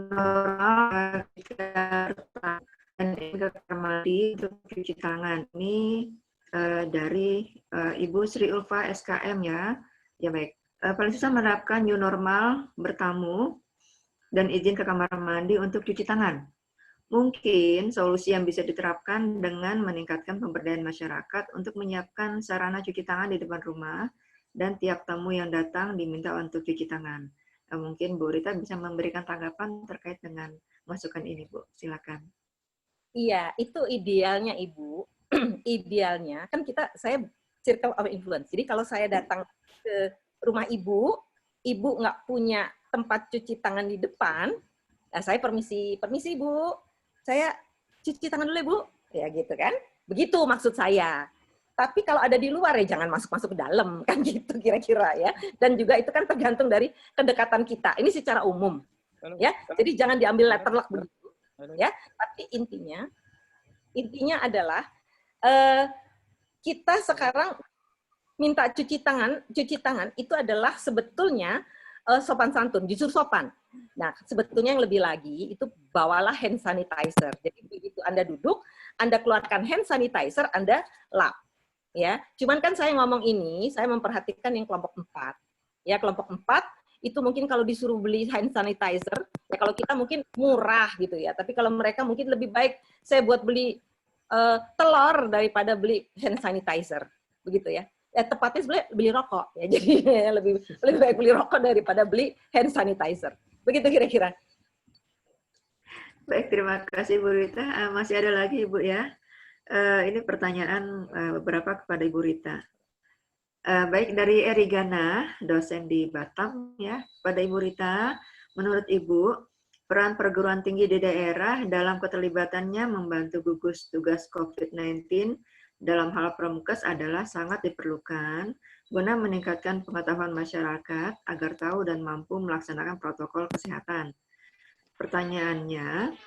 normal dan ke kamar mandi untuk cuci tangan. Ini dari Ibu Sri Ulfa SKM ya. Ya baik. Paling susah menerapkan new normal bertamu dan izin ke kamar mandi untuk cuci tangan. Mungkin solusi yang bisa diterapkan dengan meningkatkan pemberdayaan masyarakat untuk menyiapkan sarana cuci tangan di depan rumah dan tiap tamu yang datang diminta untuk cuci tangan. Mungkin Bu Rita bisa memberikan tanggapan terkait dengan masukan ini, Bu. Silakan. Iya, itu idealnya Ibu. Idealnya kan saya circle of influence. Jadi kalau saya datang ke rumah Ibu nggak punya tempat cuci tangan di depan, nah saya permisi Bu. Saya cuci tangan dulu ya, Bu. Ya gitu kan. Begitu maksud saya. Tapi kalau ada di luar ya jangan masuk-masuk ke dalam. Kan gitu kira-kira ya. Dan juga itu kan tergantung dari kedekatan kita. Ini secara umum. Ya. Jadi jangan diambil letterlock begitu. Ya. Tapi intinya adalah kita sekarang minta cuci tangan itu adalah sebetulnya sopan santun, justru sopan. Nah, sebetulnya yang lebih lagi itu bawalah hand sanitizer. Jadi begitu Anda duduk, Anda keluarkan hand sanitizer, Anda lap. Ya, cuman kan saya ngomong ini, saya memperhatikan yang kelompok 4. Ya, kelompok 4 itu mungkin kalau disuruh beli hand sanitizer, ya kalau kita mungkin murah gitu ya. Tapi kalau mereka mungkin lebih baik saya buat beli telur daripada beli hand sanitizer. Begitu ya. Ya tepatnya sebenarnya beli rokok ya, jadi lebih baik beli rokok daripada beli hand sanitizer. Begitu kira-kira. Baik, terima kasih Bu Rita. Masih ada lagi Ibu ya. Ini pertanyaan beberapa kepada Ibu Rita. Baik, dari Erigana, dosen di Batam ya, pada Ibu Rita. Menurut Ibu, peran perguruan tinggi di daerah dalam keterlibatannya membantu gugus tugas COVID-19 dalam hal pramukas adalah sangat diperlukan guna meningkatkan pengetahuan masyarakat agar tahu dan mampu melaksanakan protokol kesehatan. Pertanyaannya,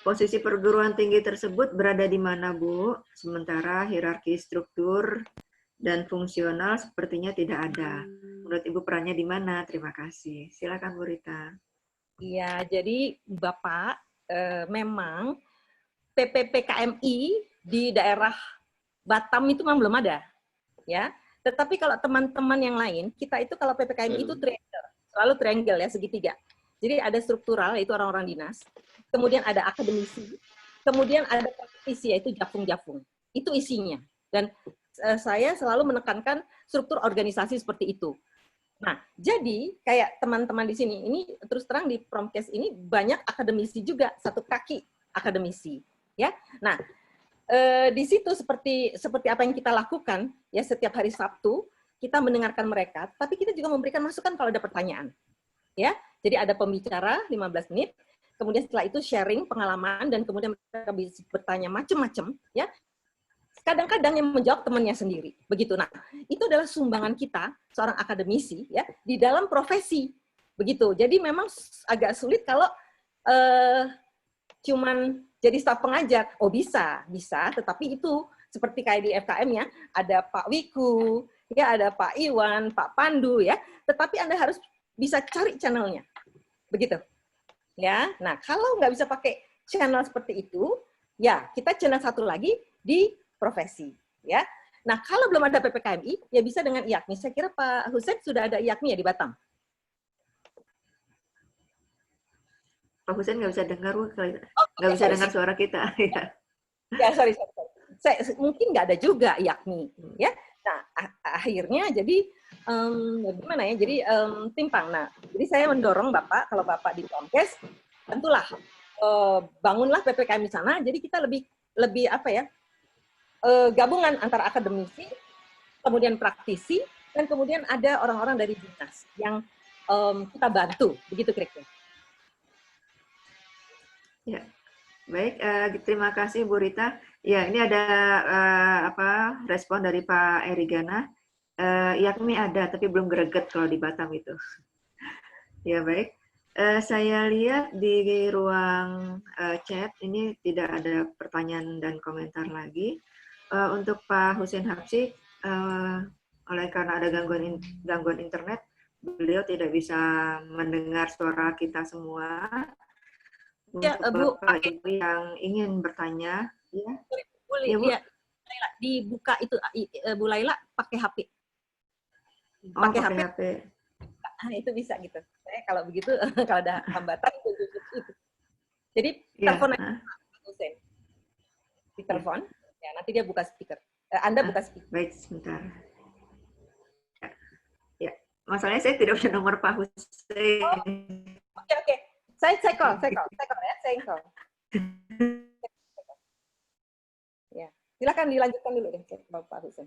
posisi perguruan tinggi tersebut berada di mana, Bu? Sementara hierarki struktur dan fungsional sepertinya tidak ada. Menurut Ibu perannya di mana? Terima kasih. Silakan Bu Rita. Iya, jadi Bapak memang PPPKMI di daerah Batam itu memang belum ada, ya. Tetapi kalau teman-teman yang lain, kita itu kalau PPKMI itu triangle, selalu triangle ya, segitiga. Jadi ada struktural, yaitu orang-orang dinas, kemudian ada akademisi, kemudian ada praktisi, yaitu jafung-jafung. Itu isinya. Dan saya selalu menekankan struktur organisasi seperti itu. Nah, jadi kayak teman-teman di sini, ini terus terang di Promkes ini banyak akademisi juga, satu kaki akademisi, ya. Nah, di situ seperti apa yang kita lakukan ya setiap hari Sabtu kita mendengarkan mereka, tapi kita juga memberikan masukan kalau ada pertanyaan. Ya, jadi ada pembicara 15 menit, kemudian setelah itu sharing pengalaman dan kemudian mereka bisa bertanya macam-macam ya. Kadang-kadang yang menjawab temannya sendiri. Begitu. Nah, itu adalah sumbangan kita seorang akademisi ya di dalam profesi. Begitu. Jadi memang agak sulit kalau cuman jadi staf pengajar. Oh bisa, tetapi itu seperti kayak di FKM ya, ada Pak Wiku, ya ada Pak Iwan, Pak Pandu ya, tetapi Anda harus bisa cari channelnya. Begitu. Ya. Nah, kalau nggak bisa pakai channel seperti itu, Ya, kita channel satu lagi di profesi, ya. Nah, kalau belum ada PPKMI, ya bisa dengan IAKMI. Saya kira Pak Hussein sudah ada IAKMI ya di Batam. Pak Hussein nggak bisa dengar, nggak bisa dengar suara kita. Ya, sorry. Mungkin nggak ada juga IAKMI, ya. Nah, akhirnya jadi gimana ya? Jadi timpang. Nah, jadi saya mendorong Bapak, kalau Bapak di Komkes, tentulah bangunlah PPKM di sana. Jadi kita lebih apa ya? Gabungan antara akademisi, kemudian praktisi, dan kemudian ada orang-orang dari dinas yang kita bantu, begitu kira-kira. Ya, baik. Terima kasih Bu Rita. Ya, ini ada respon dari Pak Erigana. IAKMI ada, tapi belum greget kalau di Batam itu. Ya, baik. Saya lihat di ruang chat ini tidak ada pertanyaan dan komentar lagi. Untuk Pak Hussein Habsyi, oleh karena ada gangguan internet, beliau tidak bisa mendengar suara kita semua. Ya, untuk Bu, Bapak Ibu yang ingin bertanya, ya. Boleh, Ya, Bu. ya. Dibuka itu, Bu Laila pakai HP. Pakai HP. Nah, itu bisa gitu. Saya kalau begitu, kalau ada hambatan itu. Jadi telepon aja Pak Hussein. Di telepon. Ya, nanti dia buka speaker. Anda buka speaker. Baik, sebentar. Ya, masalahnya saya tidak punya nomor Pak Hussein. Oke. Saya call ya. Ya, silakan dilanjutkan dulu deh, Pak Hussein.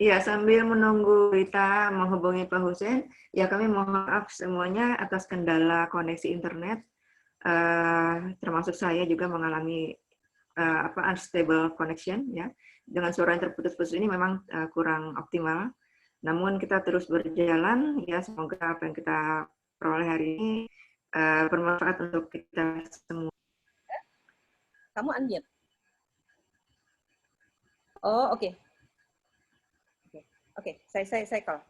Ya, sambil menunggu Rita menghubungi Pak Hussein, ya kami mohon maaf semuanya atas kendala koneksi internet. Termasuk saya juga mengalami unstable connection, ya. Dengan suara yang terputus-putus ini memang kurang optimal. Namun kita terus berjalan, ya semoga apa yang kita peroleh hari ini bermanfaat untuk kita semua. Kamu unmute. Oh, oke. Oke, saya call.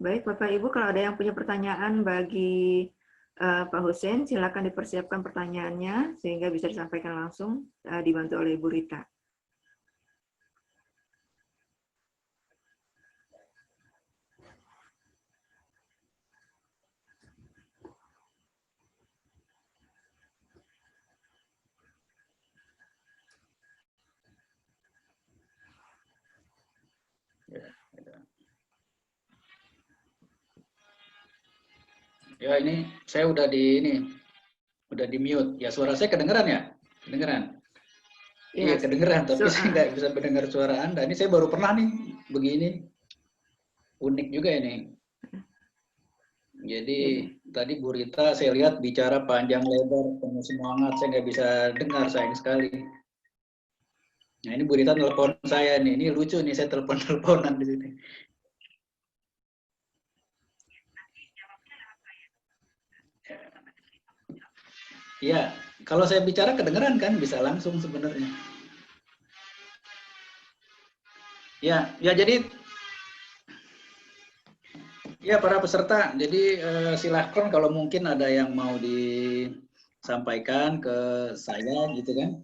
Baik, Bapak Ibu, kalau ada yang punya pertanyaan bagi Pak Hussein, silakan dipersiapkan pertanyaannya sehingga bisa disampaikan langsung, dibantu oleh Ibu Rita. Ya, ini saya udah di mute. Ya, suara saya kedengeran ya? Kedengeran? Iya, kedengeran, tapi saya nggak bisa mendengar suara Anda. Ini saya baru pernah nih begini. Unik juga ini. Jadi tadi Bu Rita saya lihat bicara panjang lebar, penuh semangat, saya nggak bisa dengar, sayang sekali. Nah, ini Bu Rita telepon saya nih. Ini lucu nih, saya telepon-teleponan di sini. Ya, kalau saya bicara kedengeran kan, bisa langsung sebenarnya. Ya jadi ya para peserta, jadi silahkan kalau mungkin ada yang mau disampaikan ke saya gitu kan.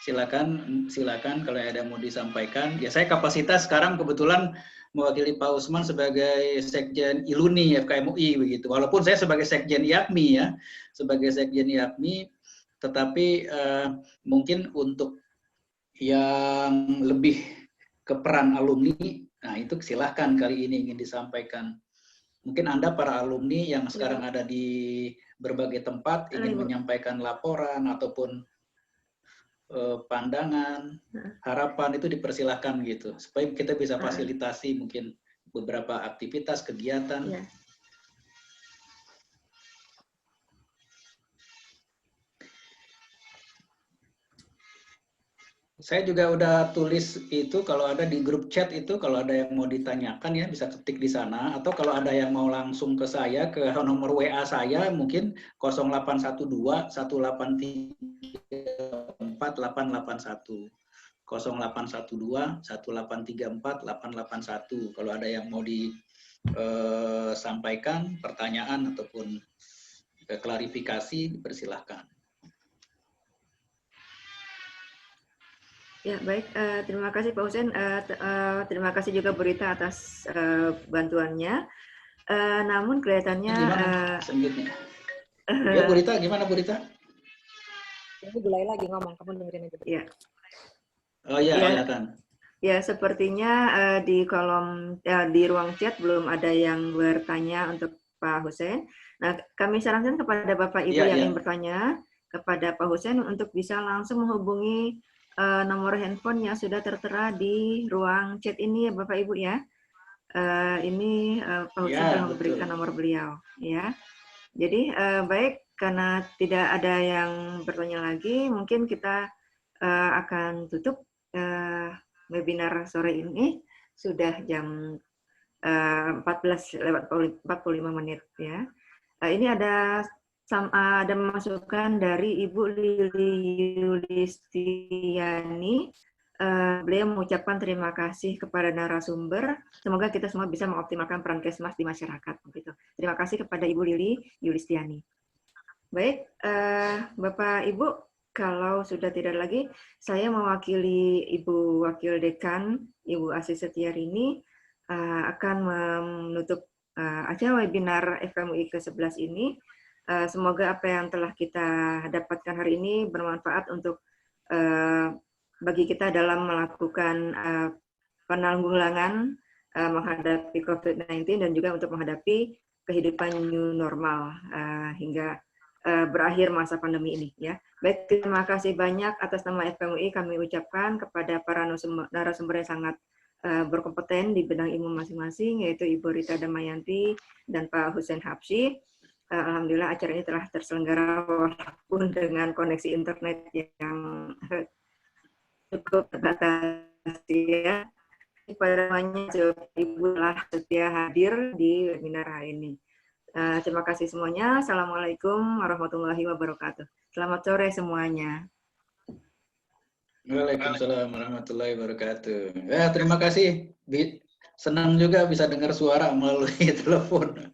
Silakan kalau ada yang mau disampaikan. Ya saya kapasitas sekarang kebetulan mewakili Pak Usman sebagai Sekjen Iluni FKM UI begitu. Walaupun saya sebagai Sekjen IAKMI ya, sebagai Sekjen IAKMI, tetapi mungkin untuk yang lebih ke peran alumni, nah itu silahkan kali ini ingin disampaikan. Mungkin Anda para alumni yang sekarang ada di berbagai tempat ingin menyampaikan laporan ataupun pandangan, harapan itu dipersilahkan gitu, supaya kita bisa fasilitasi mungkin beberapa aktivitas, kegiatan. Ya. Saya juga udah tulis itu, kalau ada di grup chat itu, kalau ada yang mau ditanyakan ya bisa ketik di sana, atau kalau ada yang mau langsung ke saya, ke nomor WA saya mungkin 0812 183 4881. 0812 1834 881. Kalau ada yang mau disampaikan pertanyaan ataupun klarifikasi, dipersilahkan. Ya, baik. Terima kasih Pak Husein. Terima kasih juga Bu Rita atas bantuannya. Namun kelihatannya... Gimana selanjutnya? Ya, Bu Rita, gimana Bu Rita? Ini Gulai lagi ngomong, kamu dengerin aja. Iya. Oh iya, Ya. silakan. Ya, sepertinya di kolom di ruang chat belum ada yang bertanya untuk Pak Husein. Nah, kami sarankan kepada Bapak Ibu yang ingin bertanya kepada Pak Husein untuk bisa langsung menghubungi nomor handphone yang sudah tertera di ruang chat ini ya Bapak Ibu ya. Ini Pak Husein telah memberikan nomor beliau ya. Jadi baik, karena tidak ada yang bertanya lagi, mungkin kita akan tutup webinar sore ini. Sudah jam 14:45 ya. Ini ada masukan dari Ibu Lili Yulistiani. Beliau mengucapkan terima kasih kepada narasumber. Semoga kita semua bisa mengoptimalkan peran Kesmas di masyarakat. Begitu. Terima kasih kepada Ibu Lili Yulistiani. Baik, Bapak Ibu, kalau sudah tidak lagi, saya mewakili Ibu Wakil Dekan, Ibu Asih Setiarini, akan menutup acara webinar FKMUI ke-11 ini. Semoga apa yang telah kita dapatkan hari ini bermanfaat untuk bagi kita dalam melakukan penanggulangan menghadapi COVID-19 dan juga untuk menghadapi kehidupan new normal hingga berakhir masa pandemi ini ya. Baik, terima kasih banyak atas nama FKMUI kami ucapkan kepada para narasumber yang sangat berkompeten di bidang ilmu masing-masing, yaitu Ibu Rita Damayanti dan Pak Husein Habsyi. Alhamdulillah acara ini telah terselenggara walaupun dengan koneksi internet yang cukup terbatas ya. Pada semuanya Ibu telah setia hadir di webinar hari ini. Terima kasih semuanya. Assalamualaikum warahmatullahi wabarakatuh. Selamat sore semuanya. Waalaikumsalam warahmatullahi wabarakatuh. Ya, terima kasih. Senang juga bisa dengar suara melalui telepon.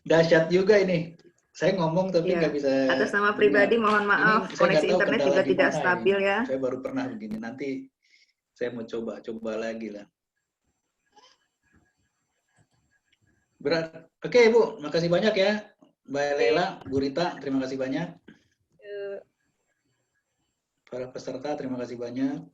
Dahsyat juga ini. Saya ngomong tapi nggak bisa. Atas nama pribadi mohon maaf, koneksi internet juga tidak stabil ya. Saya baru pernah begini. Nanti saya mau coba lagi lah. Berat. Oke Ibu, makasih banyak ya. Mbak Lela, Bu Rita, terima kasih banyak. Para peserta, terima kasih banyak.